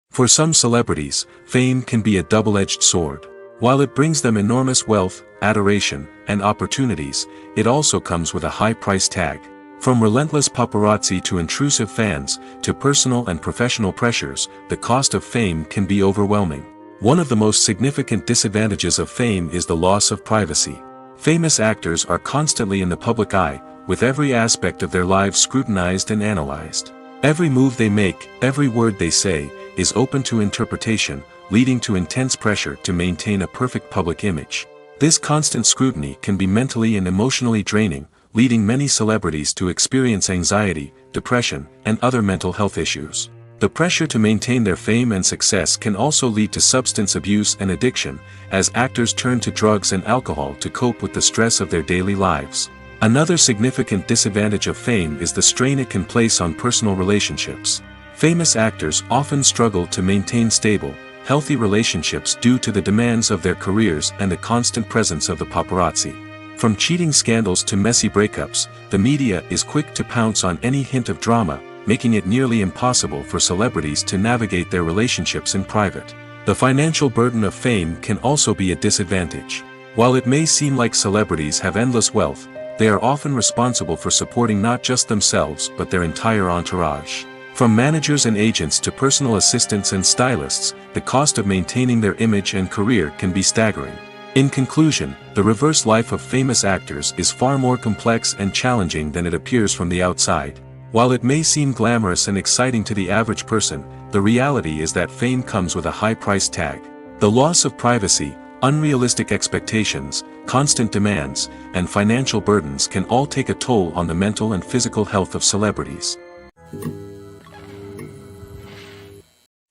For some celebrities, fame can be a double-edged sword. While it brings them enormous wealth, adoration, and opportunities, it also comes with a high price tag. From relentless paparazzi to intrusive fans, to personal and professional pressures, the cost of fame can be overwhelming. One of the most significant disadvantages of fame is the loss of privacy. Famous actors are constantly in the public eye, with every aspect of their lives scrutinized and analyzed. Every move they make, every word they say, is open to interpretation, leading to intense pressure to maintain a perfect public image. This constant scrutiny can be mentally and emotionally draining, leading many celebrities to experience anxiety, depression, and other mental health issues. The pressure to maintain their fame and success can also lead to substance abuse and addiction, as actors turn to drugs and alcohol to cope with the stress of their daily lives. Another significant disadvantage of fame is the strain it can place on personal relationships. Famous actors often struggle to maintain stable, healthy relationships due to the demands of their careers and the constant presence of the paparazzi. From cheating scandals to messy breakups, the media is quick to pounce on any hint of drama, making it nearly impossible for celebrities to navigate their relationships in private. The financial burden of fame can also be a disadvantage. While it may seem like celebrities have endless wealth, they are often responsible for supporting not just themselves but their entire entourage. From managers and agents to personal assistants and stylists, the cost of maintaining their image and career can be staggering. In conclusion, the reverse life of famous actors is far more complex and challenging than it appears from the outside. While it may seem glamorous and exciting to the average person, the reality is that fame comes with a high price tag. The loss of privacy, unrealistic expectations, constant demands, and financial burdens can all take a toll on the mental and physical health of celebrities.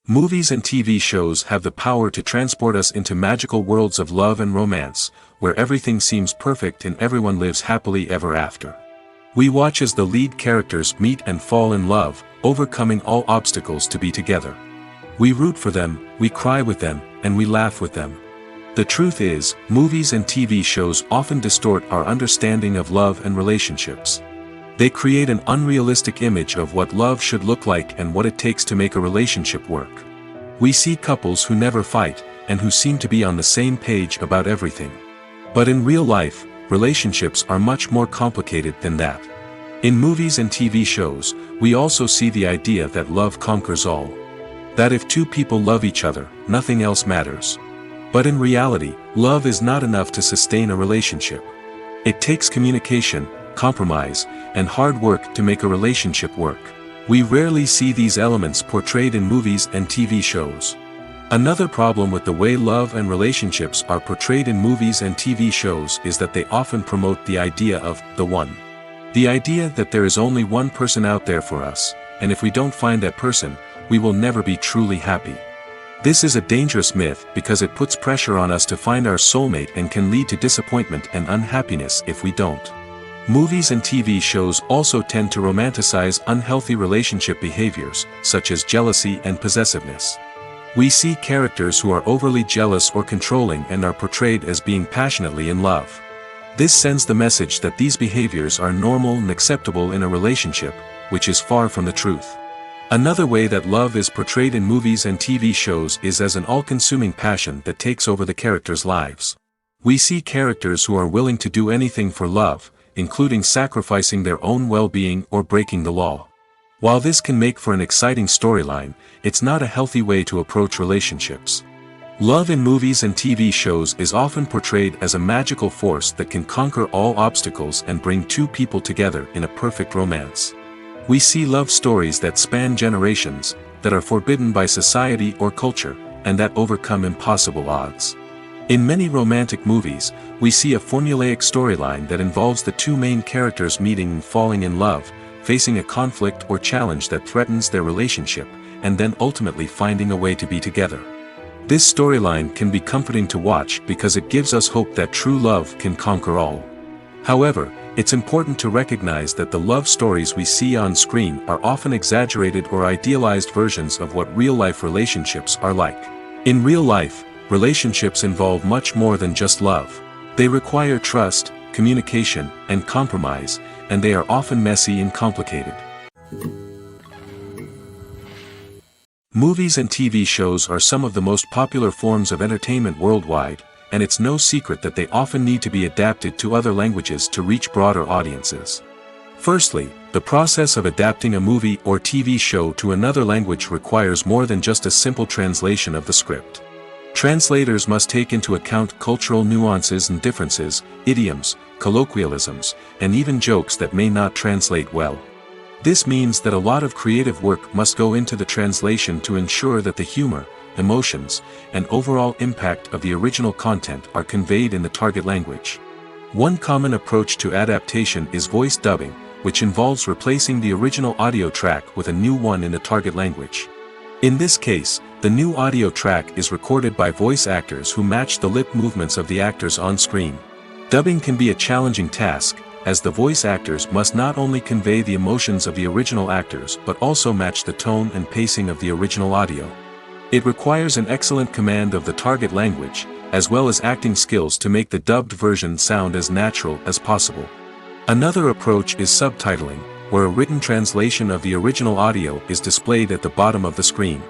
Movies and TV shows have the power to transport us into magical worlds of love and romance, where everything seems perfect and everyone lives happily ever after. We watch as the lead characters meet and fall in love, overcoming all obstacles to be together. We root for them, we cry with them, and we laugh with them. The truth is, movies and TV shows often distort our understanding of love and relationships. They create an unrealistic image of what love should look like and what it takes to make a relationship work. We see couples who never fight, and who seem to be on the same page about everything. But in real life, relationships are much more complicated than that. In movies and TV shows, we also see the idea that love conquers all. That if two people love each other, nothing else matters. But in reality, love is not enough to sustain a relationship. It takes communication, compromise, and hard work to make a relationship work. We rarely see these elements portrayed in movies and TV shows. Another problem with the way love and relationships are portrayed in movies and TV shows is that they often promote the idea of the one. The idea that there is only one person out there for us, and if we don't find that person, we will never be truly happy. This is a dangerous myth because it puts pressure on us to find our soulmate and can lead to disappointment and unhappiness if we don't. Movies and TV shows also tend to romanticize unhealthy relationship behaviors, such as jealousy and possessiveness. We see characters who are overly jealous or controlling and are portrayed as being passionately in love. This sends the message that these behaviors are normal and acceptable in a relationship, which is far from the truth. Another way that love is portrayed in movies and TV shows is as an all-consuming passion that takes over the characters' lives. We see characters who are willing to do anything for love, including sacrificing their own well-being or breaking the law. While this can make for an exciting storyline, it's not a healthy way to approach relationships. Love in movies and TV shows is often portrayed as a magical force that can conquer all obstacles and bring two people together in a perfect romance. We see love stories that span generations, that are forbidden by society or culture, and that overcome impossible odds. In many romantic movies, we see a formulaic storyline that involves the two main characters meeting and falling in love, facing a conflict or challenge that threatens their relationship, and then ultimately finding a way to be together. This storyline can be comforting to watch because it gives us hope that true love can conquer all. However, it's important to recognize that the love stories we see on screen are often exaggerated or idealized versions of what real-life relationships are like. In real life, relationships involve much more than just love. They require trust, communication, and compromise, and they are often messy and complicated. Movies and TV shows are some of the most popular forms of entertainment worldwide, and it's no secret that they often need to be adapted to other languages to reach broader audiences. Firstly, the process of adapting a movie or TV show to another language requires more than just a simple translation of the script. Translators must take into account cultural nuances and differences, idioms, colloquialisms, and even jokes that may not translate well. This means that a lot of creative work must go into the translation to ensure that the humor, emotions, and overall impact of the original content are conveyed in the target language. One common approach to adaptation is voice dubbing, which involves replacing the original audio track with a new one in the target language. In this case, the new audio track is recorded by voice actors who match the lip movements of the actors on screen. Dubbing can be a challenging task, as the voice actors must not only convey the emotions of the original actors but also match the tone and pacing of the original audio. It requires an excellent command of the target language, as well as acting skills to make the dubbed version sound as natural as possible. Another approach is subtitling, where a written translation of the original audio is displayed at the bottom of the screen.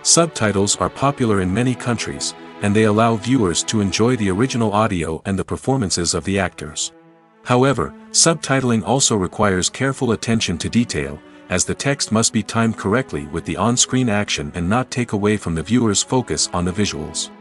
Subtitles are popular in many countries, and they allow viewers to enjoy the original audio and the performances of the actors. However, subtitling also requires careful attention to detail, as the text must be timed correctly with the on-screen action and not take away from the viewer's focus on the visuals.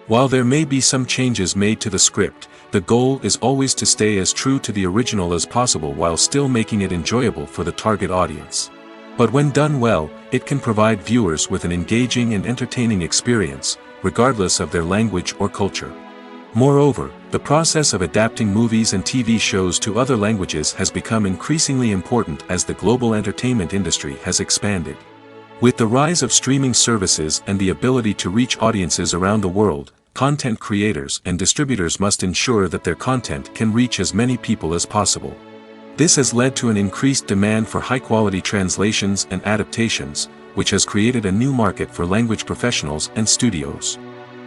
While there may be some changes made to the script, the goal is always to stay as true to the original as possible while still making it enjoyable for the target audience. But when done well, it can provide viewers with an engaging and entertaining experience, regardless of their language or culture. Moreover, the process of adapting movies and TV shows to other languages has become increasingly important as the global entertainment industry has expanded. With the rise of streaming services and the ability to reach audiences around the world, content creators and distributors must ensure that their content can reach as many people as possible. This has led to an increased demand for high-quality translations and adaptations, which has created a new market for language professionals and studios.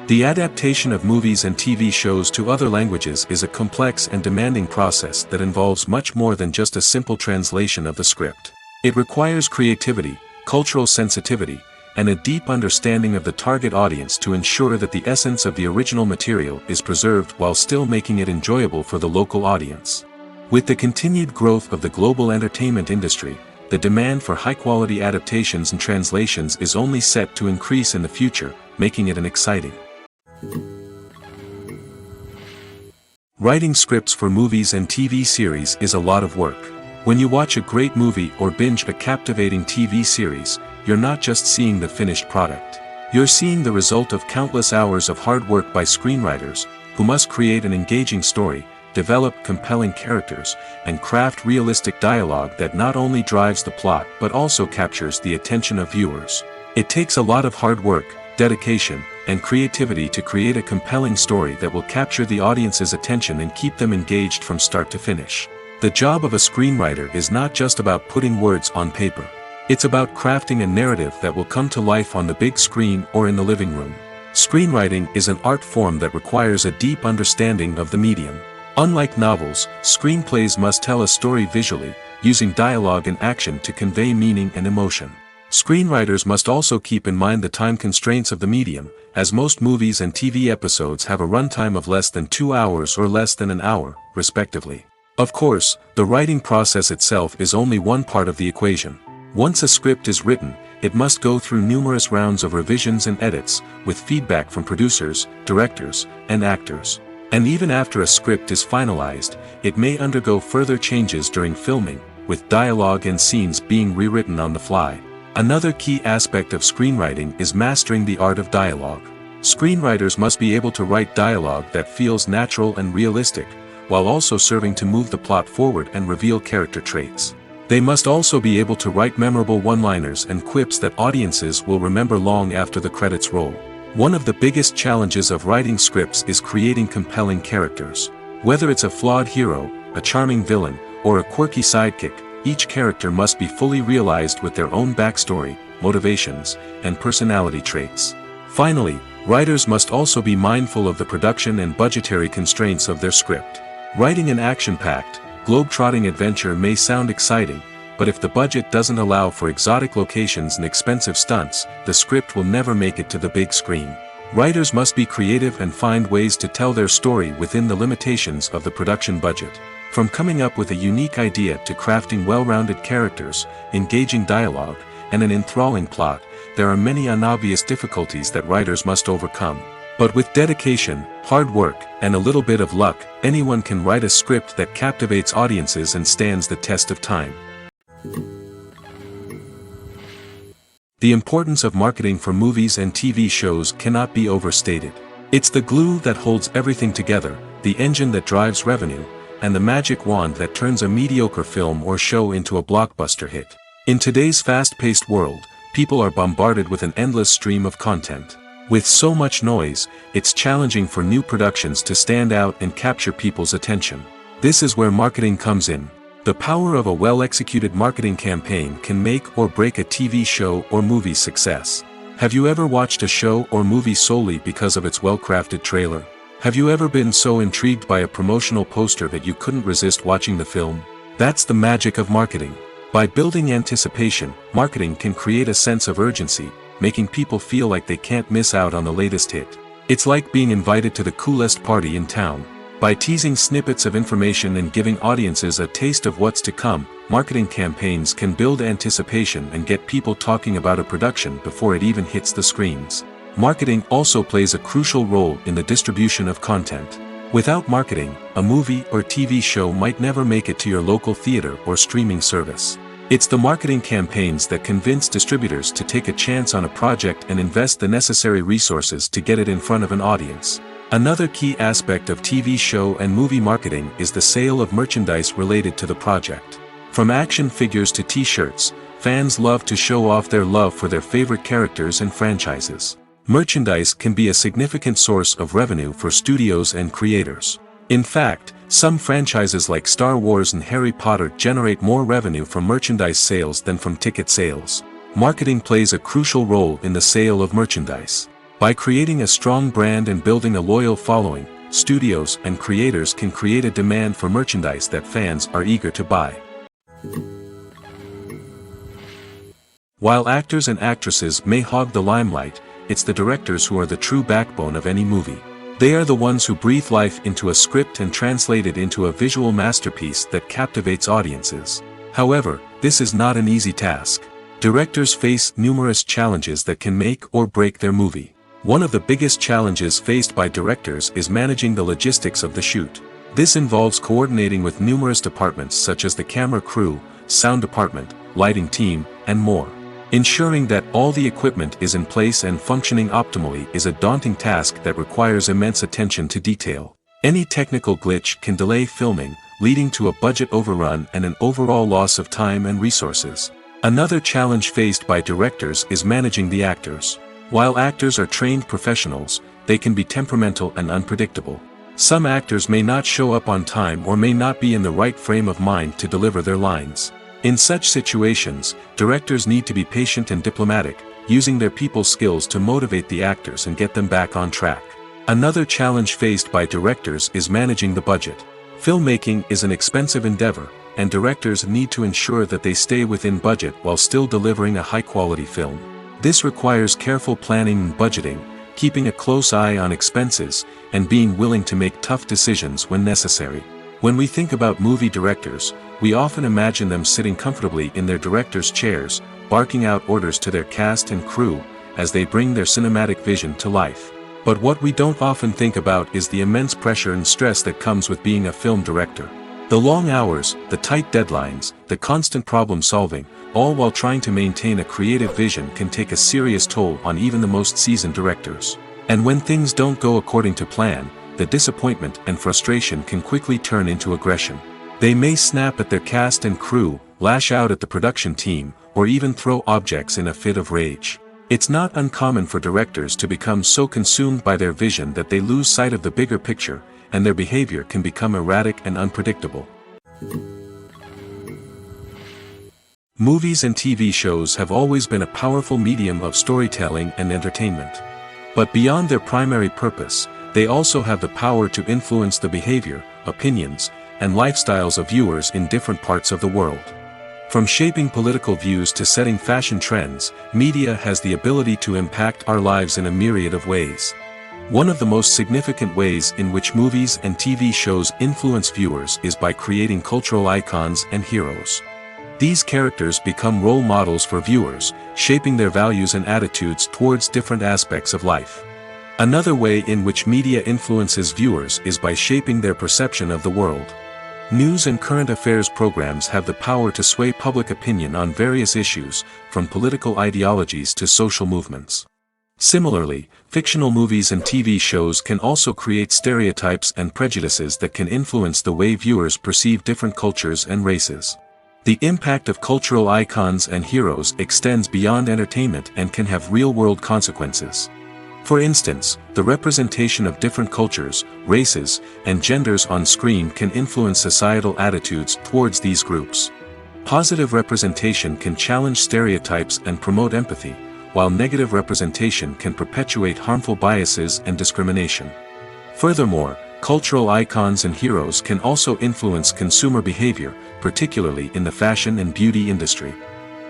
The adaptation of movies and TV shows to other languages is a complex and demanding process that involves much more than just a simple translation of the script. It requires creativity, cultural sensitivity, and a deep understanding of the target audience to ensure that the essence of the original material is preserved while still making it enjoyable for the local audience. With the continued growth of the global entertainment industry, the demand for high-quality adaptations and translations is only set to increase in the future, making it an exciting. Writing scripts for movies and TV series is a lot of work. When you watch a great movie or binge a captivating TV series, you're not just seeing the finished product. You're seeing the result of countless hours of hard work by screenwriters, who must create an engaging story, develop compelling characters, and craft realistic dialogue that not only drives the plot but also captures the attention of viewers. It takes a lot of hard work, dedication, and creativity to create a compelling story that will capture the audience's attention and keep them engaged from start to finish. The job of a screenwriter is not just about putting words on paper. It's about crafting a narrative that will come to life on the big screen or in the living room. Screenwriting is an art form that requires a deep understanding of the medium. Unlike novels, screenplays must tell a story visually, using dialogue and action to convey meaning and emotion. Screenwriters must also keep in mind the time constraints of the medium, as most movies and TV episodes have a runtime of less than 2 hours or less than an hour, respectively. Of course, the writing process itself is only one part of the equation. Once a script is written, it must go through numerous rounds of revisions and edits, with feedback from producers, directors, and actors. And even after a script is finalized, it may undergo further changes during filming, with dialogue and scenes being rewritten on the fly. Another key aspect of screenwriting is mastering the art of dialogue. Screenwriters must be able to write dialogue that feels natural and realistic, while also serving to move the plot forward and reveal character traits. They must also be able to write memorable one-liners and quips that audiences will remember long after the credits roll. One of the biggest challenges of writing scripts is creating compelling characters. Whether it's a flawed hero, a charming villain, or a quirky sidekick, each character must be fully realized with their own backstory, motivations, and personality traits. Finally, writers must also be mindful of the production and budgetary constraints of their script. Writing an action-packed, globe-trotting adventure may sound exciting, but if the budget doesn't allow for exotic locations and expensive stunts, the script will never make it to the big screen. Writers must be creative and find ways to tell their story within the limitations of the production budget. From coming up with a unique idea to crafting well-rounded characters, engaging dialogue, and an enthralling plot, there are many unobvious difficulties that writers must overcome. But with dedication, hard work, and a little bit of luck, anyone can write a script that captivates audiences and stands the test of time. The importance of marketing for movies and TV shows cannot be overstated. It's the glue that holds everything together, the engine that drives revenue, and the magic wand that turns a mediocre film or show into a blockbuster hit. In today's fast-paced world, people are bombarded with an endless stream of content. With so much noise, it's challenging for new productions to stand out and capture people's attention. This is where marketing comes in. The power of a well-executed marketing campaign can make or break a TV show or movie's success. Have you ever watched a show or movie solely because of its well-crafted trailer? Have you ever been so intrigued by a promotional poster that you couldn't resist watching the film? That's the magic of marketing. By building anticipation, marketing can create a sense of urgency, making people feel like they can't miss out on the latest hit. It's like being invited to the coolest party in town. By teasing snippets of information and giving audiences a taste of what's to come, marketing campaigns can build anticipation and get people talking about a production before it even hits the screens. Marketing also plays a crucial role in the distribution of content. Without marketing, a movie or TV show might never make it to your local theater or streaming service. It's the marketing campaigns that convince distributors to take a chance on a project and invest the necessary resources to get it in front of an audience. Another key aspect of TV show and movie marketing is the sale of merchandise related to the project. From action figures to t-shirts, fans love to show off their love for their favorite characters and franchises. Merchandise can be a significant source of revenue for studios and creators. In fact, some franchises like Star Wars and Harry Potter generate more revenue from merchandise sales than from ticket sales. Marketing plays a crucial role in the sale of merchandise. By creating a strong brand and building a loyal following, studios and creators can create a demand for merchandise that fans are eager to buy. While actors and actresses may hog the limelight, it's the directors who are the true backbone of any movie. They are the ones who breathe life into a script and translate it into a visual masterpiece that captivates audiences. However, this is not an easy task. Directors face numerous challenges that can make or break their movie. One of the biggest challenges faced by directors is managing the logistics of the shoot. This involves coordinating with numerous departments such as the camera crew, sound department, lighting team, and more. Ensuring that all the equipment is in place and functioning optimally is a daunting task that requires immense attention to detail. Any technical glitch can delay filming, leading to a budget overrun and an overall loss of time and resources. Another challenge faced by directors is managing the actors. While actors are trained professionals, they can be temperamental and unpredictable. Some actors may not show up on time or may not be in the right frame of mind to deliver their lines. In such situations, directors need to be patient and diplomatic, using their people skills to motivate the actors and get them back on track. Another challenge faced by directors is managing the budget. Filmmaking is an expensive endeavor, and directors need to ensure that they stay within budget while still delivering a high-quality film. This requires careful planning and budgeting, keeping a close eye on expenses, and being willing to make tough decisions when necessary. When we think about movie directors, we often imagine them sitting comfortably in their director's chairs, barking out orders to their cast and crew, as they bring their cinematic vision to life. But what we don't often think about is the immense pressure and stress that comes with being a film director. The long hours, the tight deadlines, the constant problem solving, all while trying to maintain a creative vision can take a serious toll on even the most seasoned directors. And when things don't go according to plan, the disappointment and frustration can quickly turn into aggression. They may snap at their cast and crew, lash out at the production team, or even throw objects in a fit of rage. It's not uncommon for directors to become so consumed by their vision that they lose sight of the bigger picture, and their behavior can become erratic and unpredictable. Movies and TV shows have always been a powerful medium of storytelling and entertainment. But beyond their primary purpose, they also have the power to influence the behavior, opinions, and lifestyles of viewers in different parts of the world. From shaping political views to setting fashion trends, media has the ability to impact our lives in a myriad of ways. One of the most significant ways in which movies and TV shows influence viewers is by creating cultural icons and heroes. These characters become role models for viewers, shaping their values and attitudes towards different aspects of life. Another way in which media influences viewers is by shaping their perception of the world. News and current affairs programs have the power to sway public opinion on various issues, from political ideologies to social movements. Similarly, fictional movies and TV shows can also create stereotypes and prejudices that can influence the way viewers perceive different cultures and races. The impact of cultural icons and heroes extends beyond entertainment and can have real-world consequences. For instance, the representation of different cultures, races, and genders on screen can influence societal attitudes towards these groups. Positive representation can challenge stereotypes and promote empathy, while negative representation can perpetuate harmful biases and discrimination. Furthermore, cultural icons and heroes can also influence consumer behavior, particularly in the fashion and beauty industry.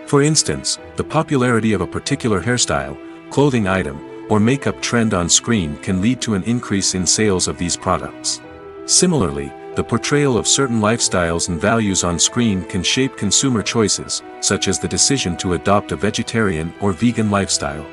For instance, the popularity of a particular hairstyle, clothing item, or makeup trend on screen can lead to an increase in sales of these products. Similarly, the portrayal of certain lifestyles and values on screen can shape consumer choices, such as the decision to adopt a vegetarian or vegan lifestyle.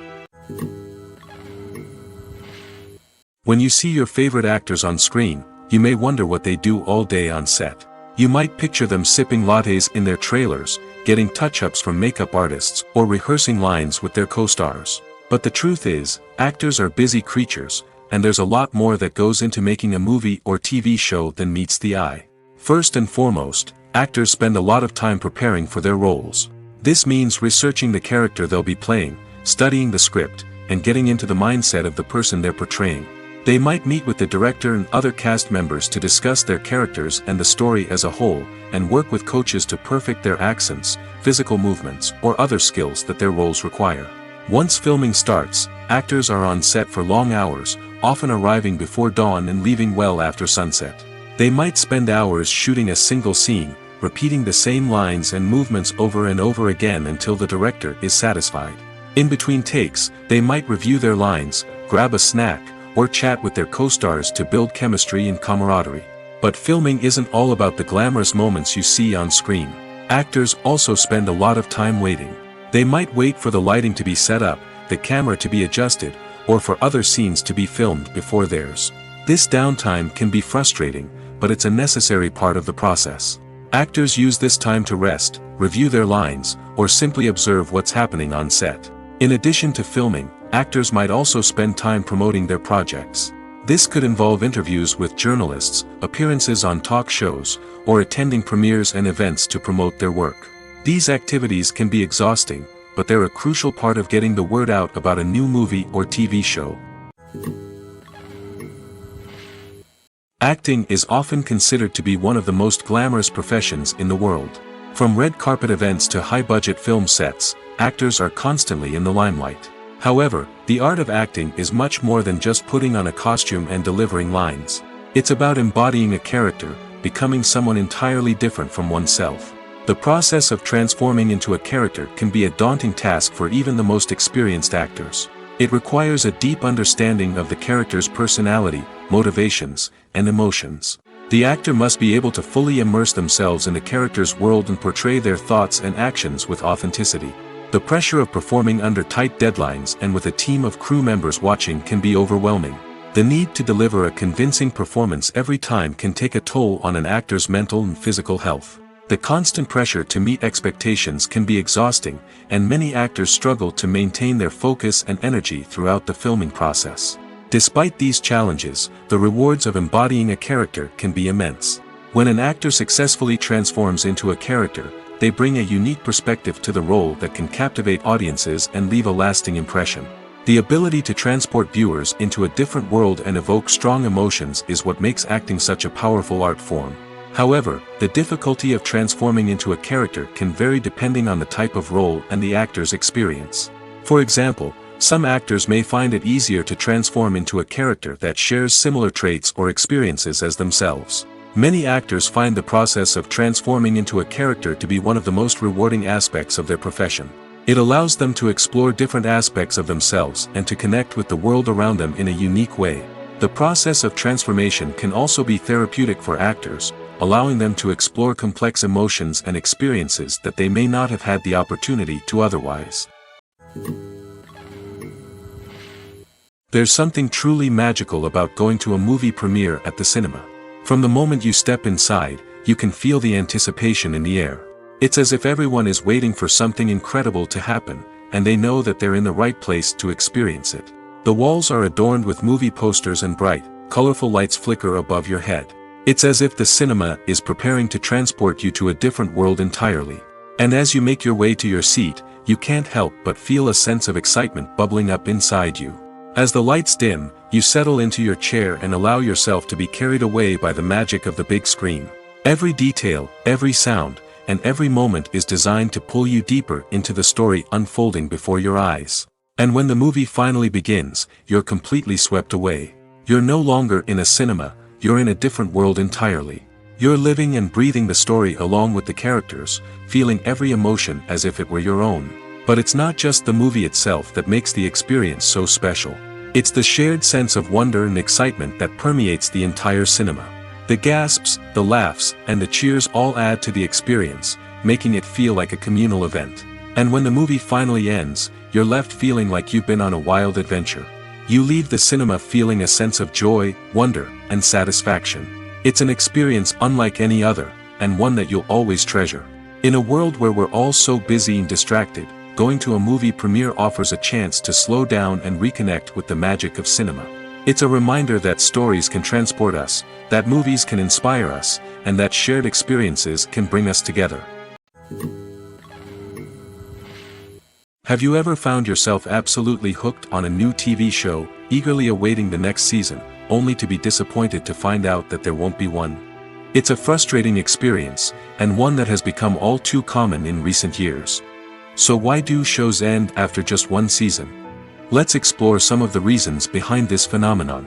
When you see your favorite actors on screen, you may wonder what they do all day on set. You might picture them sipping lattes in their trailers, getting touch-ups from makeup artists, or rehearsing lines with their co-stars. But the truth is, actors are busy creatures, and there's a lot more that goes into making a movie or TV show than meets the eye. First and foremost, actors spend a lot of time preparing for their roles. This means researching the character they'll be playing, studying the script, and getting into the mindset of the person they're portraying. They might meet with the director and other cast members to discuss their characters and the story as a whole, and work with coaches to perfect their accents, physical movements, or other skills that their roles require. Once filming starts, actors are on set for long hours, often arriving before dawn and leaving well after sunset. They might spend hours shooting a single scene, repeating the same lines and movements over and over again until the director is satisfied. In between takes, they might review their lines, grab a snack, or chat with their co-stars to build chemistry and camaraderie. But filming isn't all about the glamorous moments you see on screen. Actors also spend a lot of time waiting. They might wait for the lighting to be set up, the camera to be adjusted, or for other scenes to be filmed before theirs. This downtime can be frustrating, but it's a necessary part of the process. Actors use this time to rest, review their lines, or simply observe what's happening on set. In addition to filming, actors might also spend time promoting their projects. This could involve interviews with journalists, appearances on talk shows, or attending premieres and events to promote their work. These activities can be exhausting, but they're a crucial part of getting the word out about a new movie or TV show. Acting is often considered to be one of the most glamorous professions in the world. From red carpet events to high-budget film sets, actors are constantly in the limelight. However, the art of acting is much more than just putting on a costume and delivering lines. It's about embodying a character, becoming someone entirely different from oneself. The process of transforming into a character can be a daunting task for even the most experienced actors. It requires a deep understanding of the character's personality, motivations, and emotions. The actor must be able to fully immerse themselves in the character's world and portray their thoughts and actions with authenticity. The pressure of performing under tight deadlines and with a team of crew members watching can be overwhelming. The need to deliver a convincing performance every time can take a toll on an actor's mental and physical health. The constant pressure to meet expectations can be exhausting, and many actors struggle to maintain their focus and energy throughout the filming process. Despite these challenges, the rewards of embodying a character can be immense. When an actor successfully transforms into a character, they bring a unique perspective to the role that can captivate audiences and leave a lasting impression. The ability to transport viewers into a different world and evoke strong emotions is what makes acting such a powerful art form. However, the difficulty of transforming into a character can vary depending on the type of role and the actor's experience. For example, some actors may find it easier to transform into a character that shares similar traits or experiences as themselves. Many actors find the process of transforming into a character to be one of the most rewarding aspects of their profession. It allows them to explore different aspects of themselves and to connect with the world around them in a unique way. The process of transformation can also be therapeutic for actors, allowing them to explore complex emotions and experiences that they may not have had the opportunity to otherwise. There's something truly magical about going to a movie premiere at the cinema. From the moment you step inside, you can feel the anticipation in the air. It's as if everyone is waiting for something incredible to happen, and they know that they're in the right place to experience it. The walls are adorned with movie posters and bright, colorful lights flicker above your head. It's as if the cinema is preparing to transport you to a different world entirely. And as you make your way to your seat, you can't help but feel a sense of excitement bubbling up inside you. As the lights dim, you settle into your chair and allow yourself to be carried away by the magic of the big screen. Every detail, every sound, and every moment is designed to pull you deeper into the story unfolding before your eyes. And when the movie finally begins, you're completely swept away. You're no longer in a cinema, you're in a different world entirely. You're living and breathing the story along with the characters, feeling every emotion as if it were your own. But it's not just the movie itself that makes the experience so special. It's the shared sense of wonder and excitement that permeates the entire cinema. The gasps, the laughs, and the cheers all add to the experience, making it feel like a communal event. And when the movie finally ends, you're left feeling like you've been on a wild adventure. You leave the cinema feeling a sense of joy, wonder, and satisfaction. It's an experience unlike any other, and one that you'll always treasure. In a world where we're all so busy and distracted, going to a movie premiere offers a chance to slow down and reconnect with the magic of cinema. It's a reminder that stories can transport us, that movies can inspire us, and that shared experiences can bring us together. Have you ever found yourself absolutely hooked on a new TV show, eagerly awaiting the next season, only to be disappointed to find out that there won't be one? It's a frustrating experience, and one that has become all too common in recent years. So why do shows end after just one season? Let's explore some of the reasons behind this phenomenon.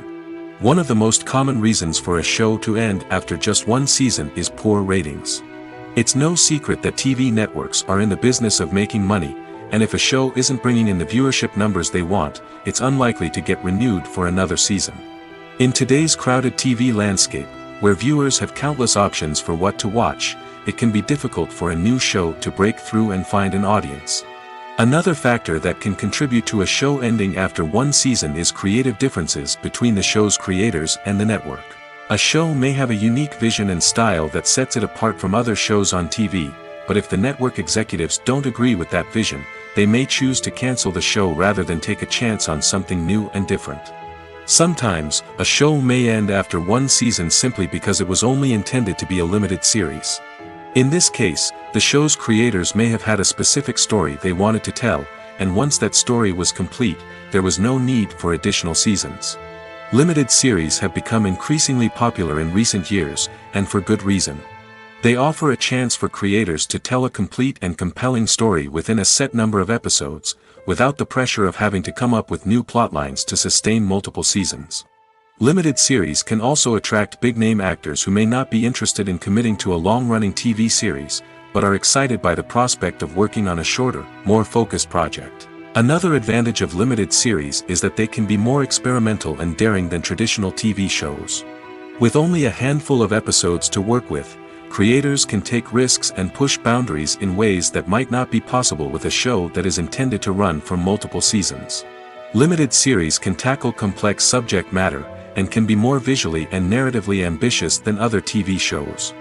One of the most common reasons for a show to end after just one season is poor ratings. It's no secret that TV networks are in the business of making money, and if a show isn't bringing in the viewership numbers they want, it's unlikely to get renewed for another season. In today's crowded TV landscape, where viewers have countless options for what to watch, it can be difficult for a new show to break through and find an audience. Another factor that can contribute to a show ending after one season is creative differences between the show's creators and the network. A show may have a unique vision and style that sets it apart from other shows on TV, but if the network executives don't agree with that vision, they may choose to cancel the show rather than take a chance on something new and different. Sometimes, a show may end after one season simply because it was only intended to be a limited series. In this case, the show's creators may have had a specific story they wanted to tell, and once that story was complete, there was no need for additional seasons. Limited series have become increasingly popular in recent years, and for good reason. They offer a chance for creators to tell a complete and compelling story within a set number of episodes, without the pressure of having to come up with new plotlines to sustain multiple seasons. Limited series can also attract big-name actors who may not be interested in committing to a long-running TV series, but are excited by the prospect of working on a shorter, more focused project. Another advantage of limited series is that they can be more experimental and daring than traditional TV shows. With only a handful of episodes to work with, creators can take risks and push boundaries in ways that might not be possible with a show that is intended to run for multiple seasons. Limited series can tackle complex subject matter, and can be more visually and narratively ambitious than other TV shows.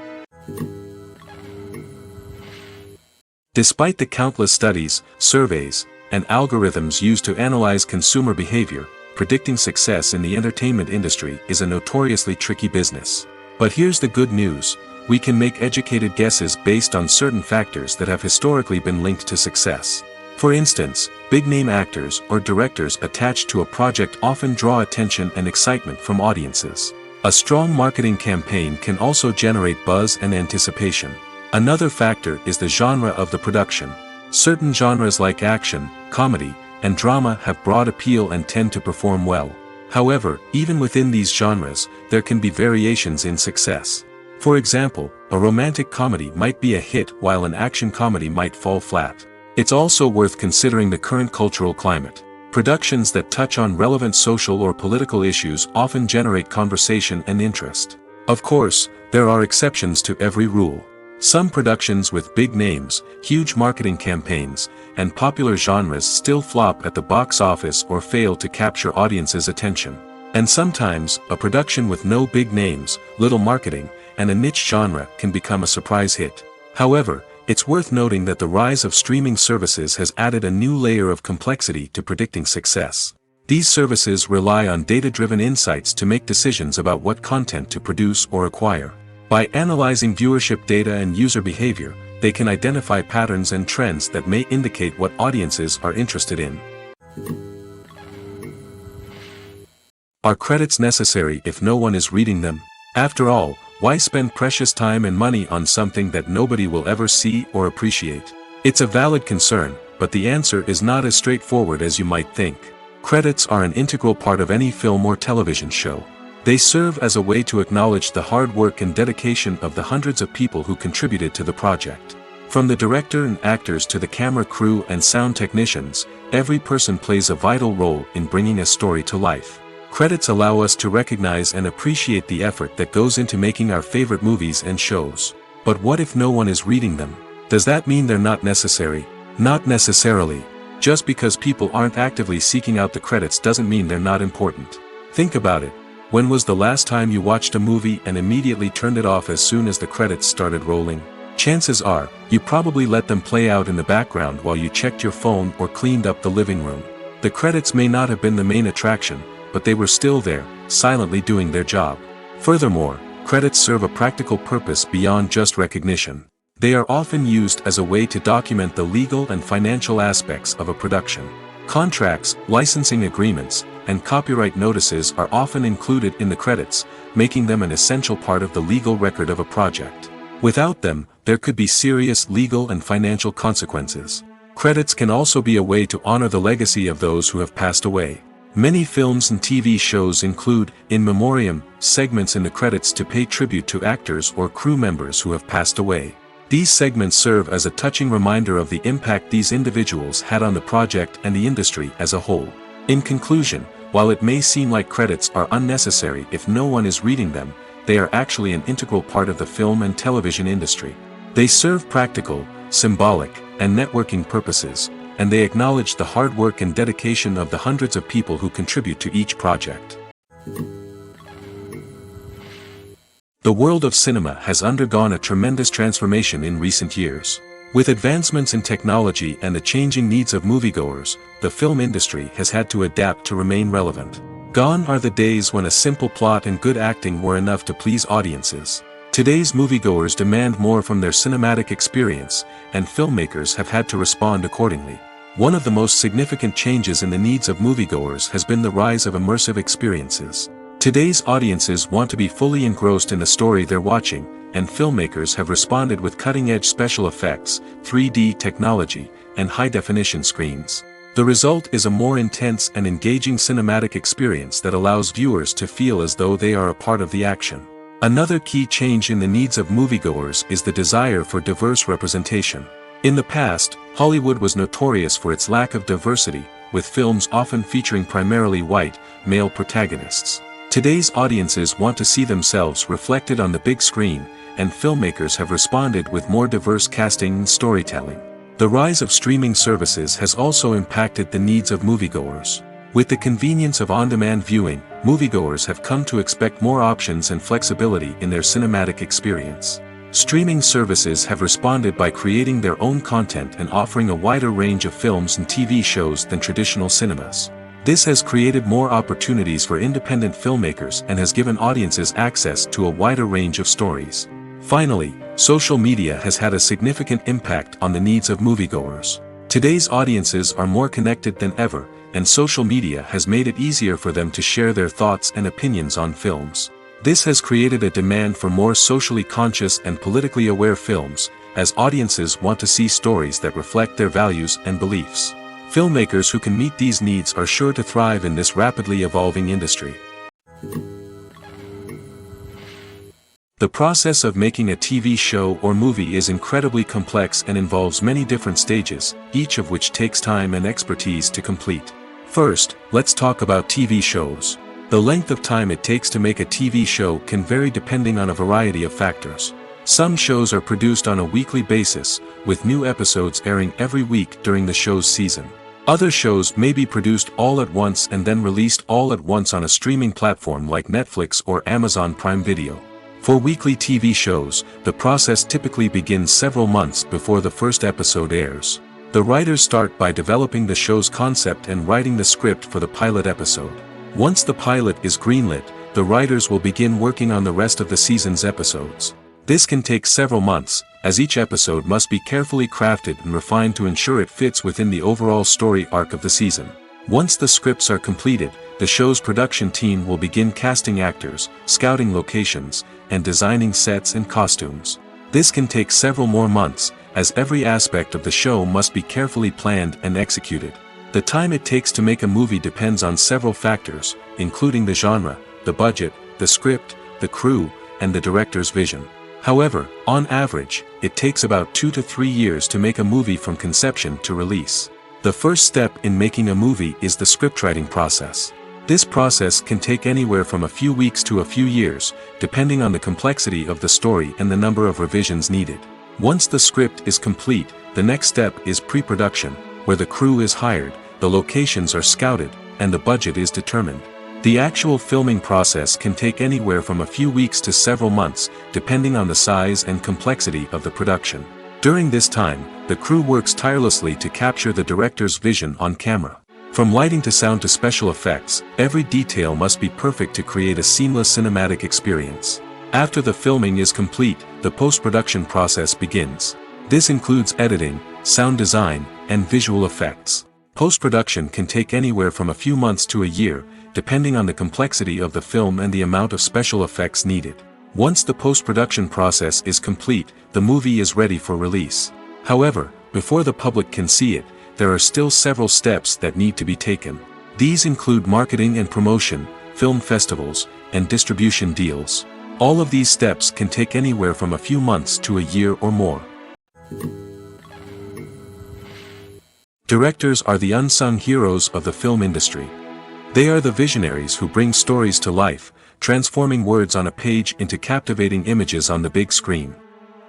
Despite the countless studies, surveys, and algorithms used to analyze consumer behavior, predicting success in the entertainment industry is a notoriously tricky business. But here's the good news: we can make educated guesses based on certain factors that have historically been linked to success. For instance, big-name actors or directors attached to a project often draw attention and excitement from audiences. A strong marketing campaign can also generate buzz and anticipation. Another factor is the genre of the production. Certain genres like action, comedy, and drama have broad appeal and tend to perform well. However, even within these genres, there can be variations in success. For example, a romantic comedy might be a hit while an action comedy might fall flat. It's also worth considering the current cultural climate. Productions that touch on relevant social or political issues often generate conversation and interest. Of course, there are exceptions to every rule. Some productions with big names, huge marketing campaigns, and popular genres still flop at the box office or fail to capture audiences' attention. And sometimes, a production with no big names, little marketing, and a niche genre can become a surprise hit. However, it's worth noting that the rise of streaming services has added a new layer of complexity to predicting success. These services rely on data-driven insights to make decisions about what content to produce or acquire. By analyzing viewership data and user behavior, they can identify patterns and trends that may indicate what audiences are interested in. Are credits necessary if no one is reading them? After all, why spend precious time and money on something that nobody will ever see or appreciate? It's a valid concern, but the answer is not as straightforward as you might think. Credits are an integral part of any film or television show. They serve as a way to acknowledge the hard work and dedication of the hundreds of people who contributed to the project. From the director and actors to the camera crew and sound technicians, every person plays a vital role in bringing a story to life. Credits allow us to recognize and appreciate the effort that goes into making our favorite movies and shows. But what if no one is reading them? Does that mean they're not necessary? Not necessarily. Just because people aren't actively seeking out the credits doesn't mean they're not important. Think about it. When was the last time you watched a movie and immediately turned it off as soon as the credits started rolling? Chances are, you probably let them play out in the background while you checked your phone or cleaned up the living room. The credits may not have been the main attraction, but they were still there, silently doing their job. Furthermore, credits serve a practical purpose beyond just recognition. They are often used as a way to document the legal and financial aspects of a production. Contracts, licensing agreements, and copyright notices are often included in the credits, making them an essential part of the legal record of a project. Without them, there could be serious legal and financial consequences. Credits can also be a way to honor the legacy of those who have passed away. Many films and TV shows include, in memoriam, segments in the credits to pay tribute to actors or crew members who have passed away. These segments serve as a touching reminder of the impact these individuals had on the project and the industry as a whole. In conclusion, while it may seem like credits are unnecessary if no one is reading them, they are actually an integral part of the film and television industry. They serve practical, symbolic, and networking purposes, and they acknowledge the hard work and dedication of the hundreds of people who contribute to each project. The world of cinema has undergone a tremendous transformation in recent years. With advancements in technology and the changing needs of moviegoers, the film industry has had to adapt to remain relevant. Gone are the days when a simple plot and good acting were enough to please audiences. Today's moviegoers demand more from their cinematic experience, and filmmakers have had to respond accordingly. One of the most significant changes in the needs of moviegoers has been the rise of immersive experiences. Today's audiences want to be fully engrossed in the story they're watching, and filmmakers have responded with cutting-edge special effects, 3D technology, and high-definition screens. The result is a more intense and engaging cinematic experience that allows viewers to feel as though they are a part of the action. Another key change in the needs of moviegoers is the desire for diverse representation. In the past, Hollywood was notorious for its lack of diversity, with films often featuring primarily white, male protagonists. Today's audiences want to see themselves reflected on the big screen, and filmmakers have responded with more diverse casting and storytelling. The rise of streaming services has also impacted the needs of moviegoers. With the convenience of on-demand viewing, moviegoers have come to expect more options and flexibility in their cinematic experience. Streaming services have responded by creating their own content and offering a wider range of films and TV shows than traditional cinemas. This has created more opportunities for independent filmmakers and has given audiences access to a wider range of stories. Finally, social media has had a significant impact on the needs of moviegoers. Today's audiences are more connected than ever, and social media has made it easier for them to share their thoughts and opinions on films. This has created a demand for more socially conscious and politically aware films, as audiences want to see stories that reflect their values and beliefs. Filmmakers who can meet these needs are sure to thrive in this rapidly evolving industry. The process of making a TV show or movie is incredibly complex and involves many different stages, each of which takes time and expertise to complete. First, let's talk about TV shows. The length of time it takes to make a TV show can vary depending on a variety of factors. Some shows are produced on a weekly basis, with new episodes airing every week during the show's season. Other shows may be produced all at once and then released all at once on a streaming platform like Netflix or Amazon Prime Video. For weekly TV shows, the process typically begins several months before the first episode airs. The writers start by developing the show's concept and writing the script for the pilot episode. Once the pilot is greenlit, the writers will begin working on the rest of the season's episodes. This can take several months, as each episode must be carefully crafted and refined to ensure it fits within the overall story arc of the season. Once the scripts are completed, the show's production team will begin casting actors, scouting locations, and designing sets and costumes. This can take several more months, as every aspect of the show must be carefully planned and executed. The time it takes to make a movie depends on several factors, including the genre, the budget, the script, the crew, and the director's vision. However, on average, it takes about 2 to 3 years to make a movie from conception to release. The first step in making a movie is the scriptwriting process. This process can take anywhere from a few weeks to a few years, depending on the complexity of the story and the number of revisions needed. Once the script is complete, the next step is pre-production, where the crew is hired, the locations are scouted, and the budget is determined. The actual filming process can take anywhere from a few weeks to several months, depending on the size and complexity of the production. During this time, the crew works tirelessly to capture the director's vision on camera. From lighting to sound to special effects, every detail must be perfect to create a seamless cinematic experience. After the filming is complete, the post-production process begins. This includes editing, sound design, and visual effects. Post-production can take anywhere from a few months to a year, depending on the complexity of the film and the amount of special effects needed. Once the post-production process is complete, the movie is ready for release. However, before the public can see it, there are still several steps that need to be taken. These include marketing and promotion, film festivals, and distribution deals. All of these steps can take anywhere from a few months to a year or more. Directors are the unsung heroes of the film industry. They are the visionaries who bring stories to life, transforming words on a page into captivating images on the big screen.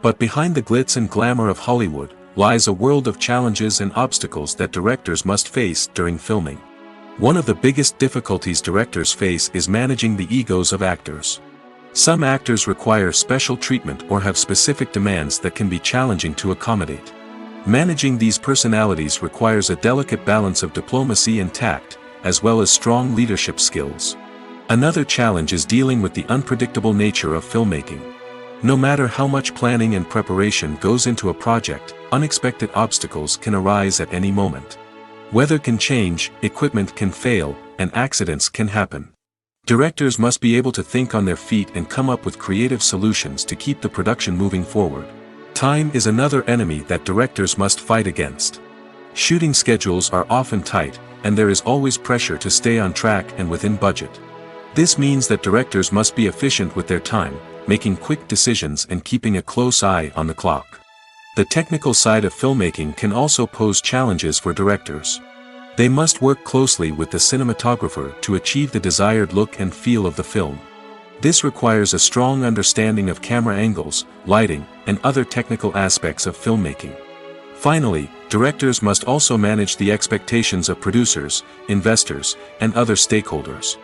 But behind the glitz and glamour of Hollywood lies a world of challenges and obstacles that directors must face during filming. One of the biggest difficulties directors face is managing the egos of actors. Some actors require special treatment or have specific demands that can be challenging to accommodate. Managing these personalities requires a delicate balance of diplomacy and tact, as well as strong leadership skills. Another challenge is dealing with the unpredictable nature of filmmaking. No matter how much planning and preparation goes into a project, unexpected obstacles can arise at any moment. Weather can change, equipment can fail, and accidents can happen. Directors must be able to think on their feet and come up with creative solutions to keep the production moving forward. Time is another enemy that directors must fight against. Shooting schedules are often tight, and there is always pressure to stay on track and within budget. This means that directors must be efficient with their time, making quick decisions and keeping a close eye on the clock. The technical side of filmmaking can also pose challenges for directors. They must work closely with the cinematographer to achieve the desired look and feel of the film. This requires a strong understanding of camera angles, lighting, and other technical aspects of filmmaking. Finally, directors must also manage the expectations of producers, investors, and other stakeholders.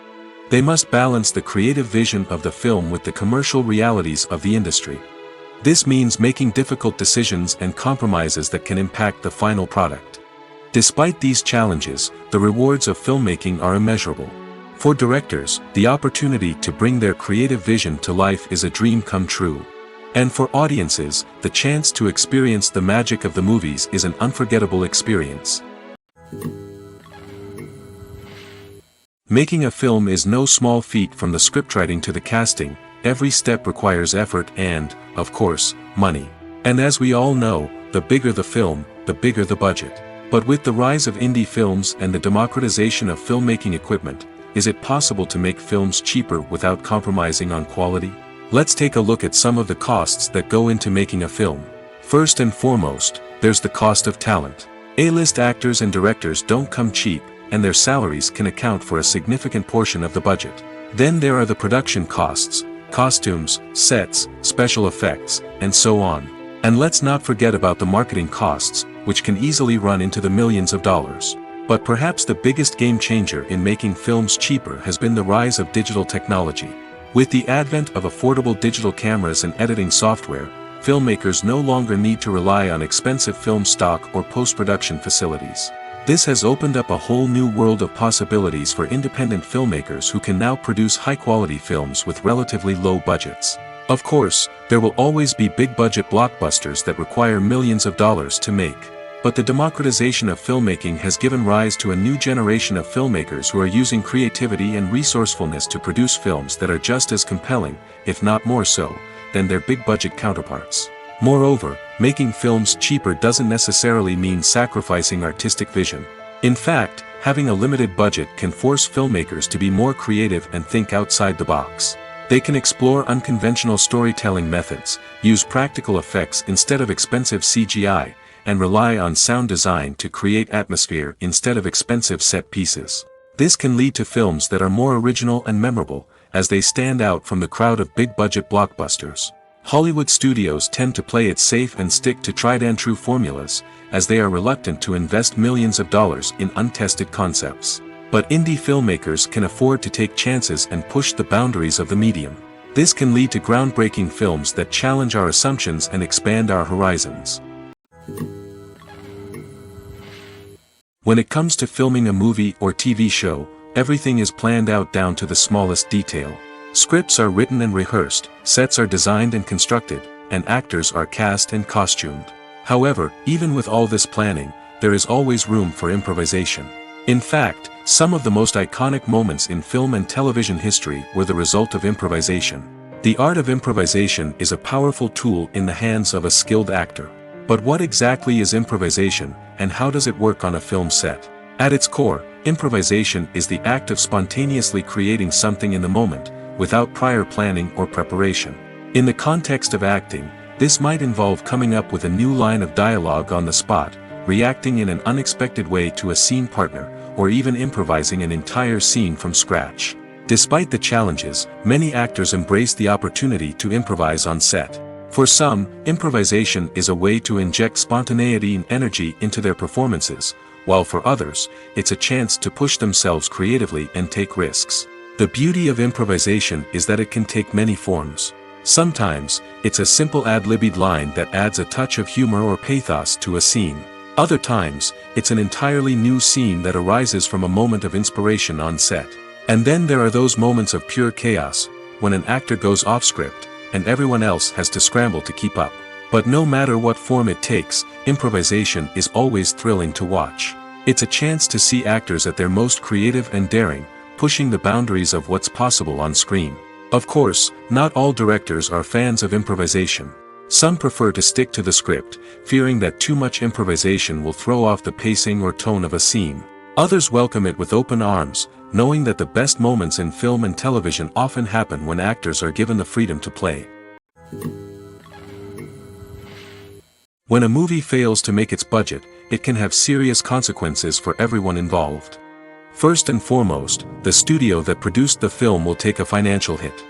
They must balance the creative vision of the film with the commercial realities of the industry. This means making difficult decisions and compromises that can impact the final product. Despite these challenges, the rewards of filmmaking are immeasurable. For directors, the opportunity to bring their creative vision to life is a dream come true. And for audiences, the chance to experience the magic of the movies is an unforgettable experience. Making a film is no small feat. From the scriptwriting to the casting, every step requires effort and, of course, money. And as we all know, the bigger the film, the bigger the budget. But with the rise of indie films and the democratization of filmmaking equipment, is it possible to make films cheaper without compromising on quality? Let's take a look at some of the costs that go into making a film. First and foremost, there's the cost of talent. A-list actors and directors don't come cheap, and their salaries can account for a significant portion of the budget. Then there are the production costs, costumes, sets, special effects, and so on. And let's not forget about the marketing costs, which can easily run into the millions of dollars. But perhaps the biggest game changer in making films cheaper has been the rise of digital technology. With the advent of affordable digital cameras and editing software, filmmakers no longer need to rely on expensive film stock or post-production facilities. This has opened up a whole new world of possibilities for independent filmmakers who can now produce high-quality films with relatively low budgets. Of course, there will always be big-budget blockbusters that require millions of dollars to make. But the democratization of filmmaking has given rise to a new generation of filmmakers who are using creativity and resourcefulness to produce films that are just as compelling, if not more so, than their big-budget counterparts. Moreover, making films cheaper doesn't necessarily mean sacrificing artistic vision. In fact, having a limited budget can force filmmakers to be more creative and think outside the box. They can explore unconventional storytelling methods, use practical effects instead of expensive CGI, and rely on sound design to create atmosphere instead of expensive set pieces. This can lead to films that are more original and memorable, as they stand out from the crowd of big-budget blockbusters. Hollywood studios tend to play it safe and stick to tried-and-true formulas, as they are reluctant to invest millions of dollars in untested concepts. But indie filmmakers can afford to take chances and push the boundaries of the medium. This can lead to groundbreaking films that challenge our assumptions and expand our horizons. When it comes to filming a movie or TV show, everything is planned out down to the smallest detail. Scripts are written and rehearsed, sets are designed and constructed, and actors are cast and costumed. However, even with all this planning, there is always room for improvisation. In fact, some of the most iconic moments in film and television history were the result of improvisation. The art of improvisation is a powerful tool in the hands of a skilled actor. But what exactly is improvisation, and how does it work on a film set? At its core, improvisation is the act of spontaneously creating something in the moment, without prior planning or preparation. In the context of acting, this might involve coming up with a new line of dialogue on the spot, reacting in an unexpected way to a scene partner, or even improvising an entire scene from scratch. Despite the challenges, many actors embrace the opportunity to improvise on set. For some, improvisation is a way to inject spontaneity and energy into their performances, while for others, it's a chance to push themselves creatively and take risks. The beauty of improvisation is that it can take many forms. Sometimes, it's a simple ad-libbed line that adds a touch of humor or pathos to a scene. Other times, it's an entirely new scene that arises from a moment of inspiration on set. And then there are those moments of pure chaos, when an actor goes off script, and everyone else has to scramble to keep up. But no matter what form it takes, improvisation is always thrilling to watch. It's a chance to see actors at their most creative and daring, pushing the boundaries of what's possible on screen. Of course, not all directors are fans of improvisation. Some prefer to stick to the script, fearing that too much improvisation will throw off the pacing or tone of a scene. Others welcome it with open arms, knowing that the best moments in film and television often happen when actors are given the freedom to play. When a movie fails to make its budget, it can have serious consequences for everyone involved. First and foremost, the studio that produced the film will take a financial hit.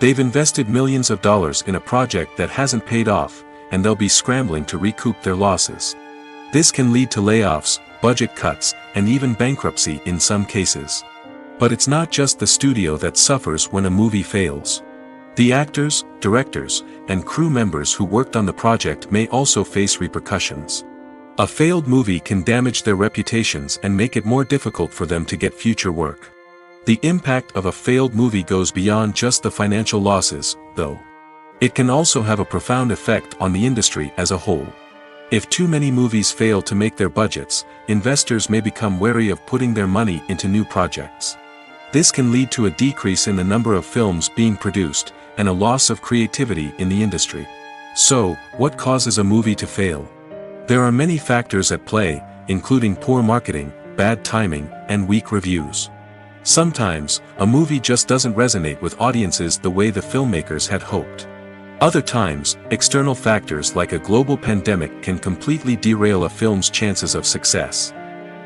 They've invested millions of dollars in a project that hasn't paid off, and they'll be scrambling to recoup their losses. This can lead to layoffs, budget cuts, and even bankruptcy in some cases. But it's not just the studio that suffers when a movie fails. The actors, directors, and crew members who worked on the project may also face repercussions. A failed movie can damage their reputations and make it more difficult for them to get future work. The impact of a failed movie goes beyond just the financial losses, though. It can also have a profound effect on the industry as a whole. If too many movies fail to make their budgets, investors may become wary of putting their money into new projects. This can lead to a decrease in the number of films being produced, and a loss of creativity in the industry. So, what causes a movie to fail? There are many factors at play, including poor marketing, bad timing, and weak reviews. Sometimes, a movie just doesn't resonate with audiences the way the filmmakers had hoped. Other times, external factors like a global pandemic can completely derail a film's chances of success.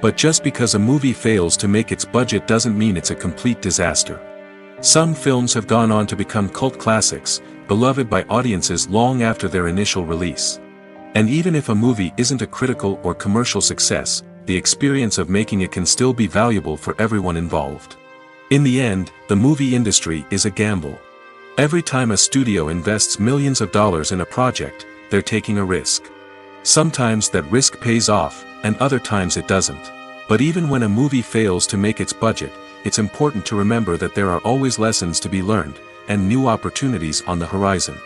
But just because a movie fails to make its budget doesn't mean it's a complete disaster. Some films have gone on to become cult classics, beloved by audiences long after their initial release. And even if a movie isn't a critical or commercial success, the experience of making it can still be valuable for everyone involved. In the end, the movie industry is a gamble. Every time a studio invests millions of dollars in a project, they're taking a risk. Sometimes that risk pays off, and other times it doesn't. But even when a movie fails to make its budget, it's important to remember that there are always lessons to be learned, and new opportunities on the horizon.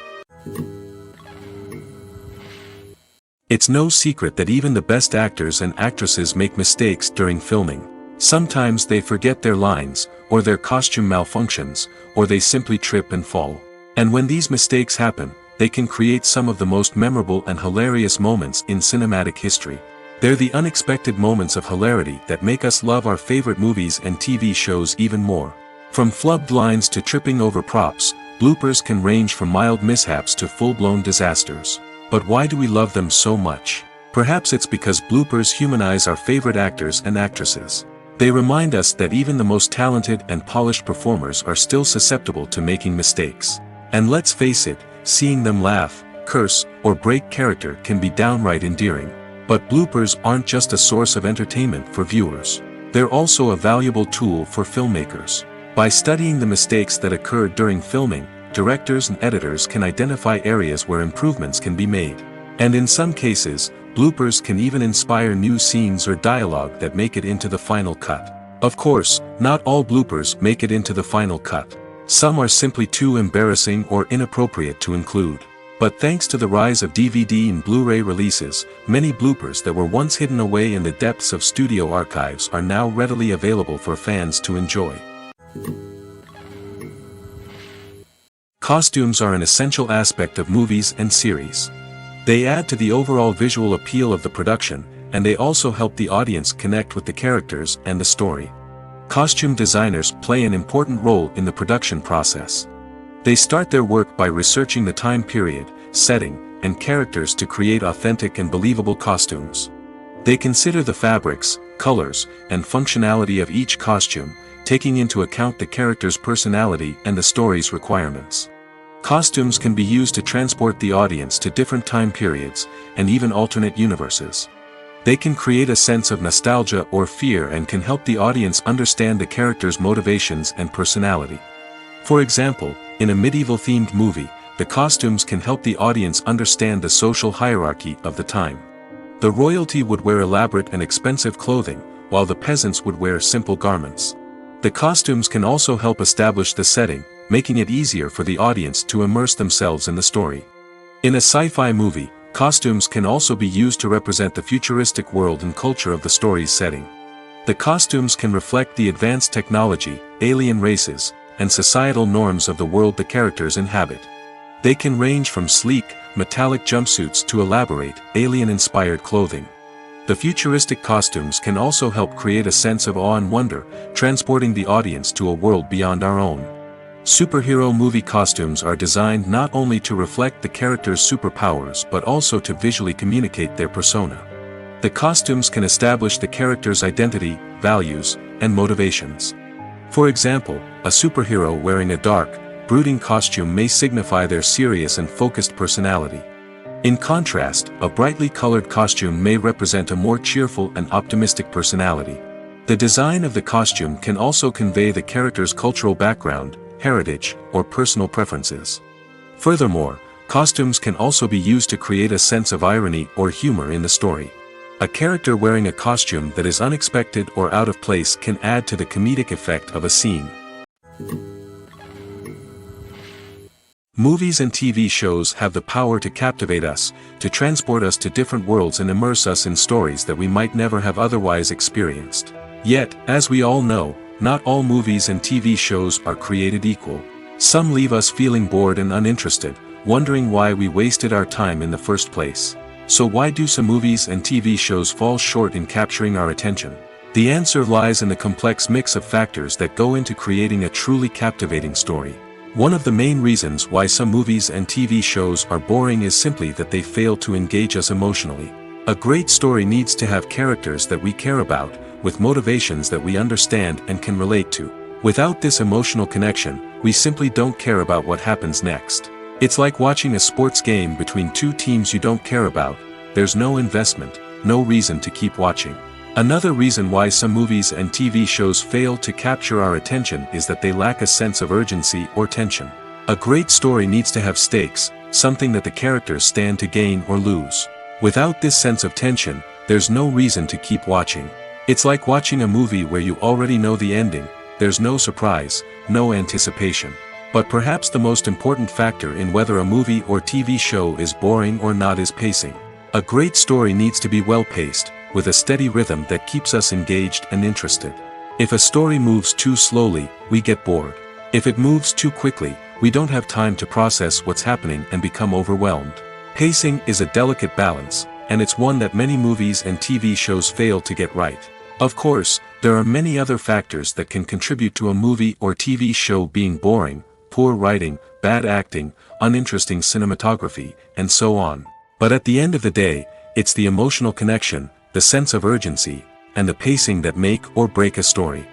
It's no secret that even the best actors and actresses make mistakes during filming. Sometimes they forget their lines, or their costume malfunctions, or they simply trip and fall. And when these mistakes happen, they can create some of the most memorable and hilarious moments in cinematic history. They're the unexpected moments of hilarity that make us love our favorite movies and TV shows even more. From flubbed lines to tripping over props, bloopers can range from mild mishaps to full-blown disasters. But why do we love them so much? Perhaps it's because bloopers humanize our favorite actors and actresses. They remind us that even the most talented and polished performers are still susceptible to making mistakes. And let's face it, seeing them laugh, curse, or break character can be downright endearing. But bloopers aren't just a source of entertainment for viewers. They're also a valuable tool for filmmakers. By studying the mistakes that occurred during filming, directors and editors can identify areas where improvements can be made. And in some cases, bloopers can even inspire new scenes or dialogue that make it into the final cut. Of course, not all bloopers make it into the final cut. Some are simply too embarrassing or inappropriate to include. But thanks to the rise of DVD and Blu-ray releases, many bloopers that were once hidden away in the depths of studio archives are now readily available for fans to enjoy. Costumes are an essential aspect of movies and series. They add to the overall visual appeal of the production, and they also help the audience connect with the characters and the story. Costume designers play an important role in the production process. They start their work by researching the time period, setting, and characters to create authentic and believable costumes. They consider the fabrics, colors, and functionality of each costume, taking into account the character's personality and the story's requirements. Costumes can be used to transport the audience to different time periods, and even alternate universes. They can create a sense of nostalgia or fear and can help the audience understand the character's motivations and personality. For example, in a medieval-themed movie, the costumes can help the audience understand the social hierarchy of the time. The royalty would wear elaborate and expensive clothing, while the peasants would wear simple garments. The costumes can also help establish the setting, making it easier for the audience to immerse themselves in the story. In a sci-fi movie, costumes can also be used to represent the futuristic world and culture of the story's setting. The costumes can reflect the advanced technology, alien races, and societal norms of the world the characters inhabit. They can range from sleek, metallic jumpsuits to elaborate, alien-inspired clothing. The futuristic costumes can also help create a sense of awe and wonder, transporting the audience to a world beyond our own. Superhero movie costumes are designed not only to reflect the character's superpowers but also to visually communicate their persona. The costumes can establish the character's identity, values, and motivations. For example, a superhero wearing a dark, brooding costume may signify their serious and focused personality. In contrast, a brightly colored costume may represent a more cheerful and optimistic personality. The design of the costume can also convey the character's cultural background, heritage, or personal preferences. Furthermore, costumes can also be used to create a sense of irony or humor in the story. A character wearing a costume that is unexpected or out of place can add to the comedic effect of a scene. Movies and TV shows have the power to captivate us, to transport us to different worlds and immerse us in stories that we might never have otherwise experienced. Yet, as we all know, not all movies and TV shows are created equal. Some leave us feeling bored and uninterested, wondering why we wasted our time in the first place. So why do some movies and TV shows fall short in capturing our attention? The answer lies in the complex mix of factors that go into creating a truly captivating story. One of the main reasons why some movies and TV shows are boring is simply that they fail to engage us emotionally. A great story needs to have characters that we care about, with motivations that we understand and can relate to. Without this emotional connection, we simply don't care about what happens next. It's like watching a sports game between two teams you don't care about. There's no investment, no reason to keep watching. Another reason why some movies and TV shows fail to capture our attention is that they lack a sense of urgency or tension. A great story needs to have stakes, something that the characters stand to gain or lose. Without this sense of tension, there's no reason to keep watching. It's like watching a movie where you already know the ending. There's no surprise, no anticipation. But perhaps the most important factor in whether a movie or TV show is boring or not is pacing. A great story needs to be well-paced, with a steady rhythm that keeps us engaged and interested. If a story moves too slowly, we get bored. If it moves too quickly, we don't have time to process what's happening and become overwhelmed. Pacing is a delicate balance, and it's one that many movies and TV shows fail to get right. Of course, there are many other factors that can contribute to a movie or TV show being boring: poor writing, bad acting, uninteresting cinematography, and so on. But at the end of the day, it's the emotional connection, the sense of urgency, and the pacing that make or break a story.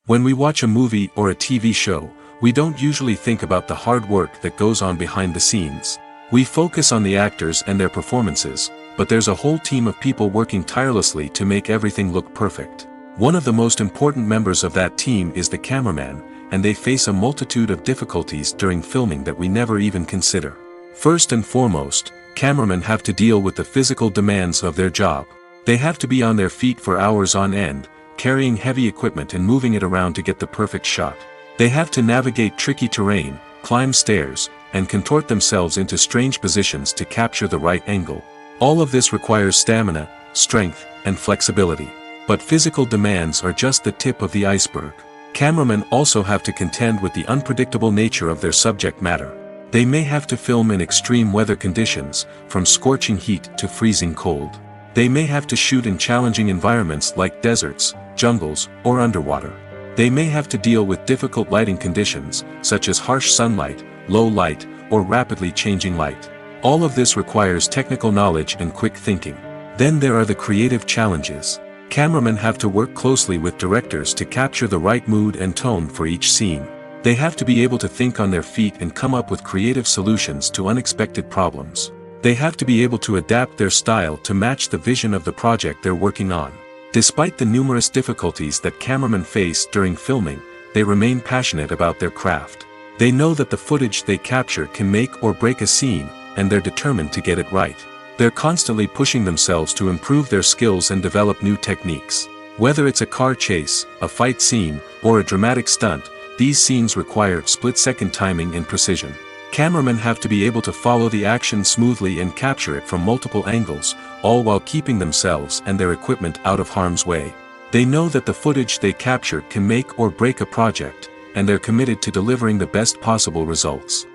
When we watch a movie or a TV show, we don't usually think about the hard work that goes on behind the scenes. We focus on the actors and their performances, but there's a whole team of people working tirelessly to make everything look perfect. One of the most important members of that team is the cameraman, and they face a multitude of difficulties during filming that we never even consider. First and foremost, cameramen have to deal with the physical demands of their job. They have to be on their feet for hours on end, carrying heavy equipment and moving it around to get the perfect shot. They have to navigate tricky terrain, climb stairs, and contort themselves into strange positions to capture the right angle. All of this requires stamina, strength, and flexibility. But physical demands are just the tip of the iceberg. Cameramen also have to contend with the unpredictable nature of their subject matter. They may have to film in extreme weather conditions, from scorching heat to freezing cold. They may have to shoot in challenging environments like deserts, jungles, or underwater. They may have to deal with difficult lighting conditions, such as harsh sunlight, low light, or rapidly changing light. All of this requires technical knowledge and quick thinking. Then there are the creative challenges. Cameramen have to work closely with directors to capture the right mood and tone for each scene. They have to be able to think on their feet and come up with creative solutions to unexpected problems. They have to be able to adapt their style to match the vision of the project they're working on. Despite the numerous difficulties that cameramen face during filming, they remain passionate about their craft. They know that the footage they capture can make or break a scene, and they're determined to get it right. They're constantly pushing themselves to improve their skills and develop new techniques. Whether it's a car chase, a fight scene, or a dramatic stunt, these scenes require split-second timing and precision. Cameramen have to be able to follow the action smoothly and capture it from multiple angles, all while keeping themselves and their equipment out of harm's way. They know that the footage they capture can make or break a project, and they're committed to delivering the best possible results.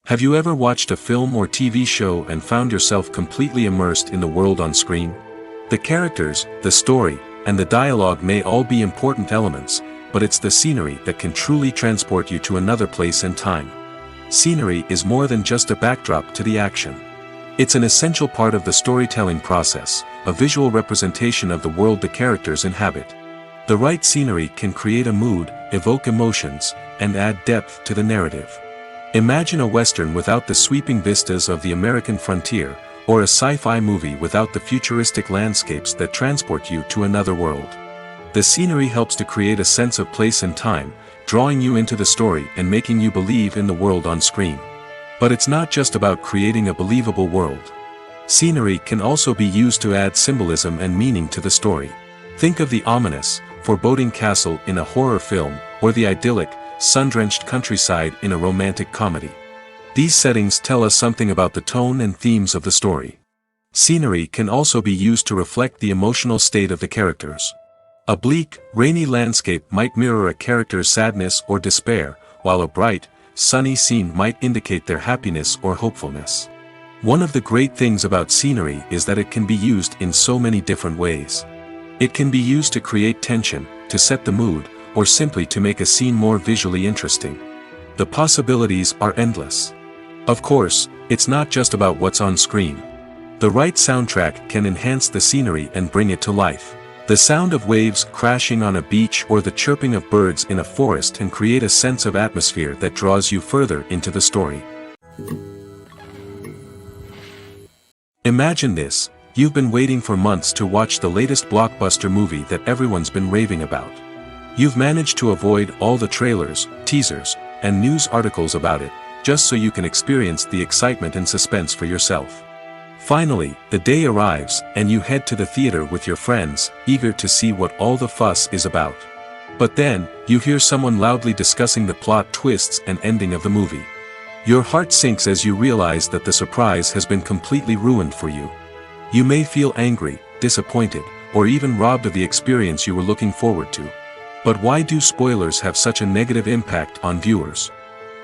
Have you ever watched a film or TV show and found yourself completely immersed in the world on screen? The characters, the story, and the dialogue may all be important elements, but it's the scenery that can truly transport you to another place and time. Scenery is more than just a backdrop to the action. It's an essential part of the storytelling process, a visual representation of the world the characters inhabit. The right scenery can create a mood, evoke emotions, and add depth to the narrative. Imagine a Western without the sweeping vistas of the American frontier, or a sci-fi movie without the futuristic landscapes that transport you to another world. The scenery helps to create a sense of place and time, drawing you into the story and making you believe in the world on screen. But it's not just about creating a believable world. Scenery can also be used to add symbolism and meaning to the story. Think of the ominous, foreboding castle in a horror film, or the idyllic, sun-drenched countryside in a romantic comedy. These settings tell us something about the tone and themes of the story. Scenery can also be used to reflect the emotional state of the characters. A bleak, rainy landscape might mirror a character's sadness or despair, while a bright, sunny scene might indicate their happiness or hopefulness. One of the great things about scenery is that it can be used in so many different ways. It can be used to create tension, to set the mood, or simply to make a scene more visually interesting. The possibilities are endless. Of course, it's not just about what's on screen. The right soundtrack can enhance the scenery and bring it to life. The sound of waves crashing on a beach or the chirping of birds in a forest can create a sense of atmosphere that draws you further into the story. Imagine this: you've been waiting for months to watch the latest blockbuster movie that everyone's been raving about. You've managed to avoid all the trailers, teasers, and news articles about it, just so you can experience the excitement and suspense for yourself. Finally, the day arrives, and you head to the theater with your friends, eager to see what all the fuss is about. But then, you hear someone loudly discussing the plot twists and ending of the movie. Your heart sinks as you realize that the surprise has been completely ruined for you. You may feel angry, disappointed, or even robbed of the experience you were looking forward to. But why do spoilers have such a negative impact on viewers?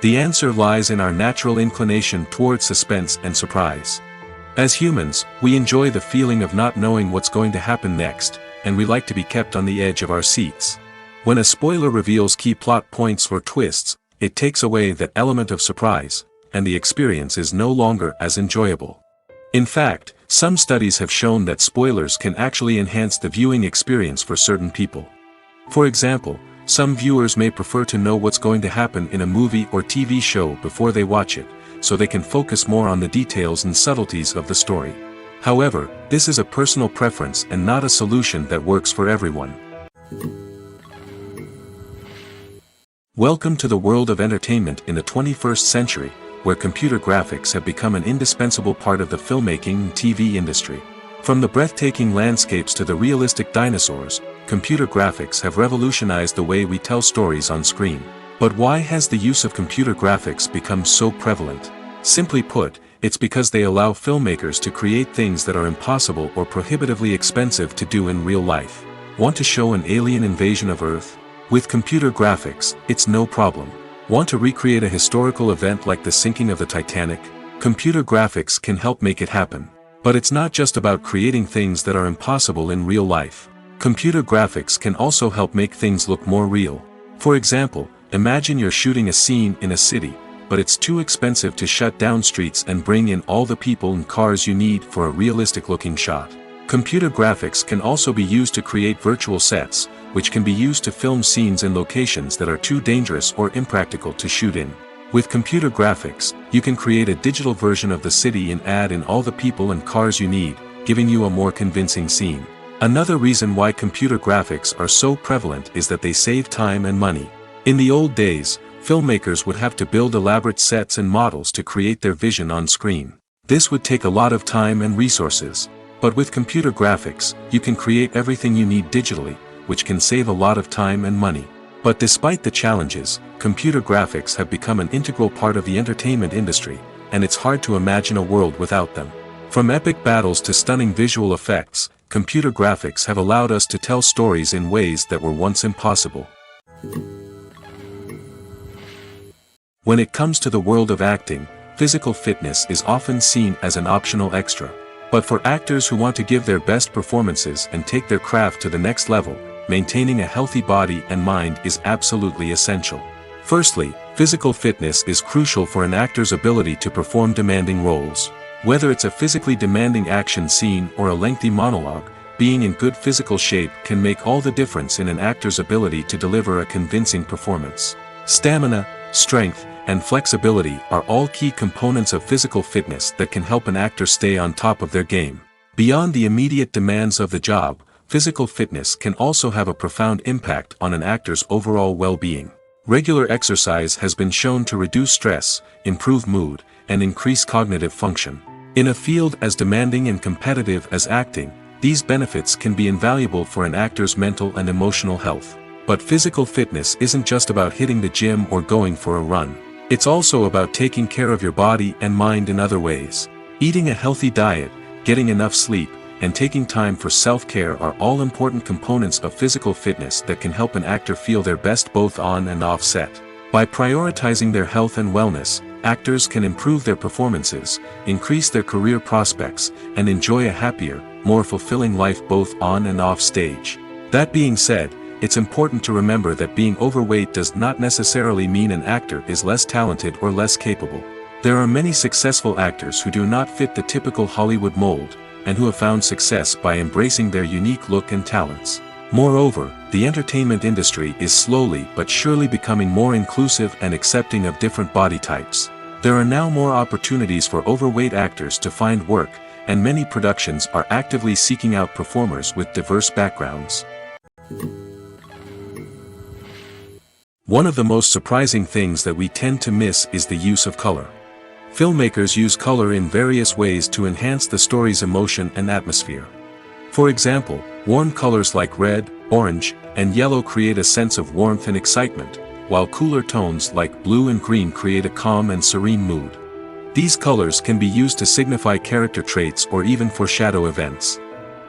The answer lies in our natural inclination toward suspense and surprise. As humans, we enjoy the feeling of not knowing what's going to happen next, and we like to be kept on the edge of our seats. When a spoiler reveals key plot points or twists, it takes away that element of surprise, and the experience is no longer as enjoyable. In fact, some studies have shown that spoilers can actually enhance the viewing experience for certain people. For example, some viewers may prefer to know what's going to happen in a movie or TV show before they watch it, so they can focus more on the details and subtleties of the story. However, this is a personal preference and not a solution that works for everyone. Welcome to the world of entertainment in the 21st century, where computer graphics have become an indispensable part of the filmmaking and TV industry. From the breathtaking landscapes to the realistic dinosaurs, computer graphics have revolutionized the way we tell stories on screen. But why has the use of computer graphics become so prevalent? Simply put, it's because they allow filmmakers to create things that are impossible or prohibitively expensive to do in real life. Want to show an alien invasion of Earth? With computer graphics, it's no problem. Want to recreate a historical event like the sinking of the Titanic? Computer graphics can help make it happen. But it's not just about creating things that are impossible in real life. Computer graphics can also help make things look more real. For example, imagine you're shooting a scene in a city, but it's too expensive to shut down streets and bring in all the people and cars you need for a realistic-looking shot. Computer graphics can also be used to create virtual sets, which can be used to film scenes in locations that are too dangerous or impractical to shoot in. With computer graphics, you can create a digital version of the city and add in all the people and cars you need, giving you a more convincing scene. Another reason why computer graphics are so prevalent is that they save time and money. In the old days, filmmakers would have to build elaborate sets and models to create their vision on screen. This would take a lot of time and resources. But with computer graphics, you can create everything you need digitally, which can save a lot of time and money. But despite the challenges, computer graphics have become an integral part of the entertainment industry, and it's hard to imagine a world without them. From epic battles to stunning visual effects, computer graphics have allowed us to tell stories in ways that were once impossible. When it comes to the world of acting, physical fitness is often seen as an optional extra. But for actors who want to give their best performances and take their craft to the next level, maintaining a healthy body and mind is absolutely essential. Firstly, physical fitness is crucial for an actor's ability to perform demanding roles. Whether it's a physically demanding action scene or a lengthy monologue, being in good physical shape can make all the difference in an actor's ability to deliver a convincing performance. Stamina, strength, and flexibility are all key components of physical fitness that can help an actor stay on top of their game. Beyond the immediate demands of the job, physical fitness can also have a profound impact on an actor's overall well-being. Regular exercise has been shown to reduce stress, improve mood, and increase cognitive function. In a field as demanding and competitive as acting, these benefits can be invaluable for an actor's mental and emotional health. But physical fitness isn't just about hitting the gym or going for a run. It's also about taking care of your body and mind in other ways. Eating a healthy diet, getting enough sleep, and taking time for self-care are all important components of physical fitness that can help an actor feel their best both on and off set. By prioritizing their health and wellness, actors can improve their performances, increase their career prospects, and enjoy a happier, more fulfilling life both on and off stage. That being said, it's important to remember that being overweight does not necessarily mean an actor is less talented or less capable. There are many successful actors who do not fit the typical Hollywood mold, and who have found success by embracing their unique look and talents. Moreover, the entertainment industry is slowly but surely becoming more inclusive and accepting of different body types. There are now more opportunities for overweight actors to find work, and many productions are actively seeking out performers with diverse backgrounds. One of the most surprising things that we tend to miss is the use of color. Filmmakers use color in various ways to enhance the story's emotion and atmosphere. For example, warm colors like red, orange, and yellow create a sense of warmth and excitement, while cooler tones like blue and green create a calm and serene mood. These colors can be used to signify character traits or even foreshadow events.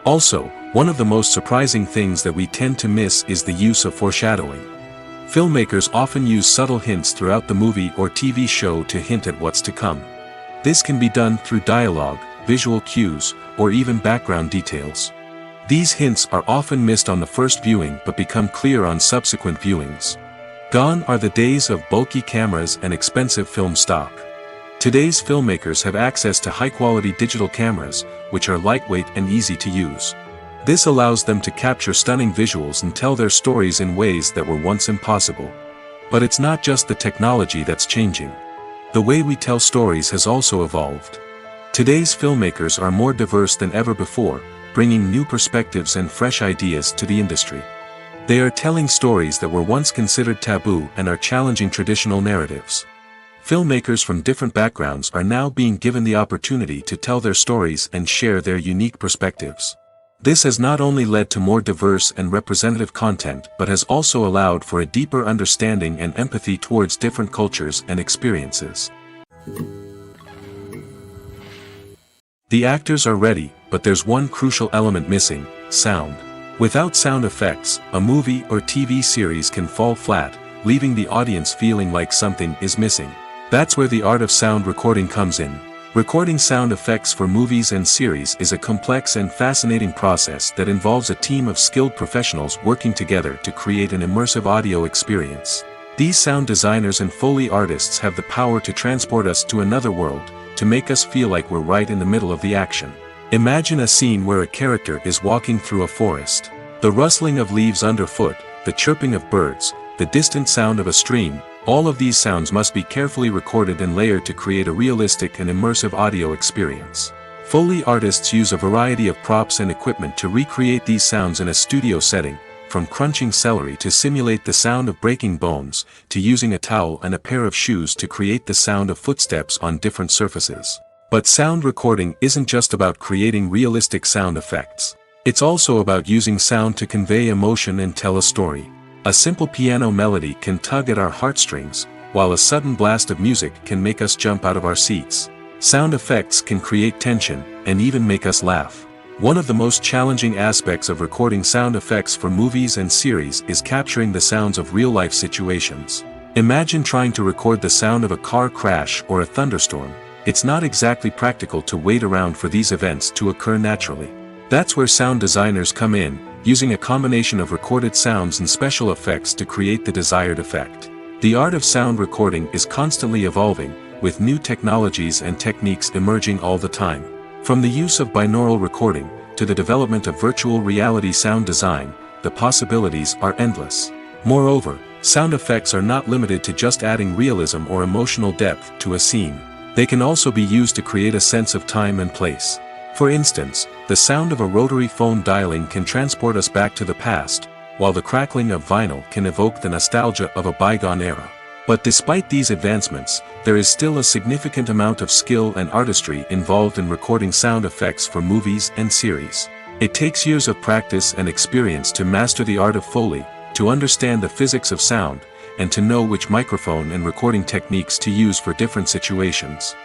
Also, one of the most surprising things that we tend to miss is the use of foreshadowing. Filmmakers often use subtle hints throughout the movie or TV show to hint at what's to come. This can be done through dialogue, visual cues, or even background details. These hints are often missed on the first viewing but become clear on subsequent viewings. Gone are the days of bulky cameras and expensive film stock. Today's filmmakers have access to high-quality digital cameras, which are lightweight and easy to use. This allows them to capture stunning visuals and tell their stories in ways that were once impossible. But it's not just the technology that's changing. The way we tell stories has also evolved. Today's filmmakers are more diverse than ever before, bringing new perspectives and fresh ideas to the industry. They are telling stories that were once considered taboo and are challenging traditional narratives. Filmmakers from different backgrounds are now being given the opportunity to tell their stories and share their unique perspectives. This has not only led to more diverse and representative content but has also allowed for a deeper understanding and empathy towards different cultures and experiences. The actors are ready, but there's one crucial element missing: sound. Without sound effects, a movie or TV series can fall flat, leaving the audience feeling like something is missing. That's where the art of sound recording comes in. Recording sound effects for movies and series is a complex and fascinating process that involves a team of skilled professionals working together to create an immersive audio experience. These sound designers and Foley artists have the power to transport us to another world, to make us feel like we're right in the middle of the action. Imagine a scene where a character is walking through a forest. The rustling of leaves underfoot, the chirping of birds, the distant sound of a stream, all of these sounds must be carefully recorded and layered to create a realistic and immersive audio experience. Foley artists use a variety of props and equipment to recreate these sounds in a studio setting, from crunching celery to simulate the sound of breaking bones, to using a towel and a pair of shoes to create the sound of footsteps on different surfaces. But sound recording isn't just about creating realistic sound effects. It's also about using sound to convey emotion and tell a story. A simple piano melody can tug at our heartstrings, while a sudden blast of music can make us jump out of our seats. Sound effects can create tension, and even make us laugh. One of the most challenging aspects of recording sound effects for movies and series is capturing the sounds of real-life situations. Imagine trying to record the sound of a car crash or a thunderstorm. It's not exactly practical to wait around for these events to occur naturally. That's where sound designers come in, using a combination of recorded sounds and special effects to create the desired effect. The art of sound recording is constantly evolving, with new technologies and techniques emerging all the time. From the use of binaural recording, to the development of virtual reality sound design, the possibilities are endless. Moreover, sound effects are not limited to just adding realism or emotional depth to a scene. They can also be used to create a sense of time and place. For instance, the sound of a rotary phone dialing can transport us back to the past, while the crackling of vinyl can evoke the nostalgia of a bygone era. But despite these advancements, there is still a significant amount of skill and artistry involved in recording sound effects for movies and series. It takes years of practice and experience to master the art of Foley, to understand the physics of sound, and to know which microphone and recording techniques to use for different situations.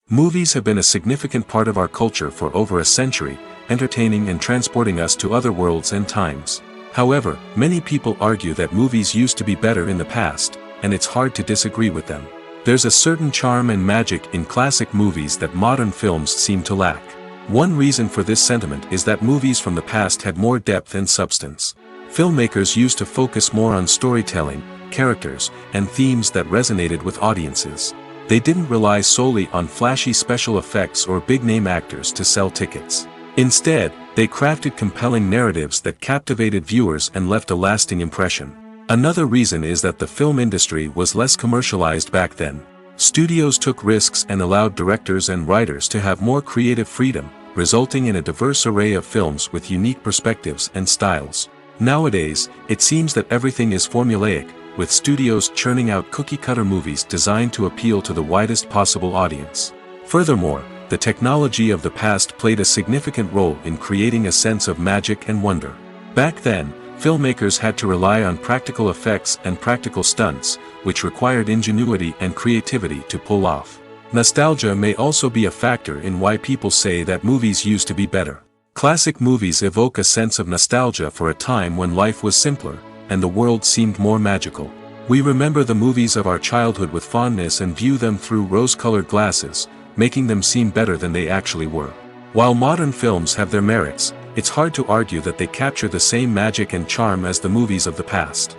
Movies have been a significant part of our culture for over a century, entertaining and transporting us to other worlds and times. However, many people argue that movies used to be better in the past, and it's hard to disagree with them. There's a certain charm and magic in classic movies that modern films seem to lack. One reason for this sentiment is that movies from the past had more depth and substance. Filmmakers used to focus more on storytelling, characters, and themes that resonated with audiences. They didn't rely solely on flashy special effects or big-name actors to sell tickets. Instead, they crafted compelling narratives that captivated viewers and left a lasting impression. Another reason is that the film industry was less commercialized back then. Studios took risks and allowed directors and writers to have more creative freedom, resulting in a diverse array of films with unique perspectives and styles. Nowadays, it seems that everything is formulaic, with studios churning out cookie-cutter movies designed to appeal to the widest possible audience. Furthermore, the technology of the past played a significant role in creating a sense of magic and wonder. Back then, filmmakers had to rely on practical effects and practical stunts, which required ingenuity and creativity to pull off. Nostalgia may also be a factor in why people say that movies used to be better. Classic movies evoke a sense of nostalgia for a time when life was simpler, and the world seemed more magical. We remember the movies of our childhood with fondness and view them through rose-colored glasses, making them seem better than they actually were. While modern films have their merits, it's hard to argue that they capture the same magic and charm as the movies of the past.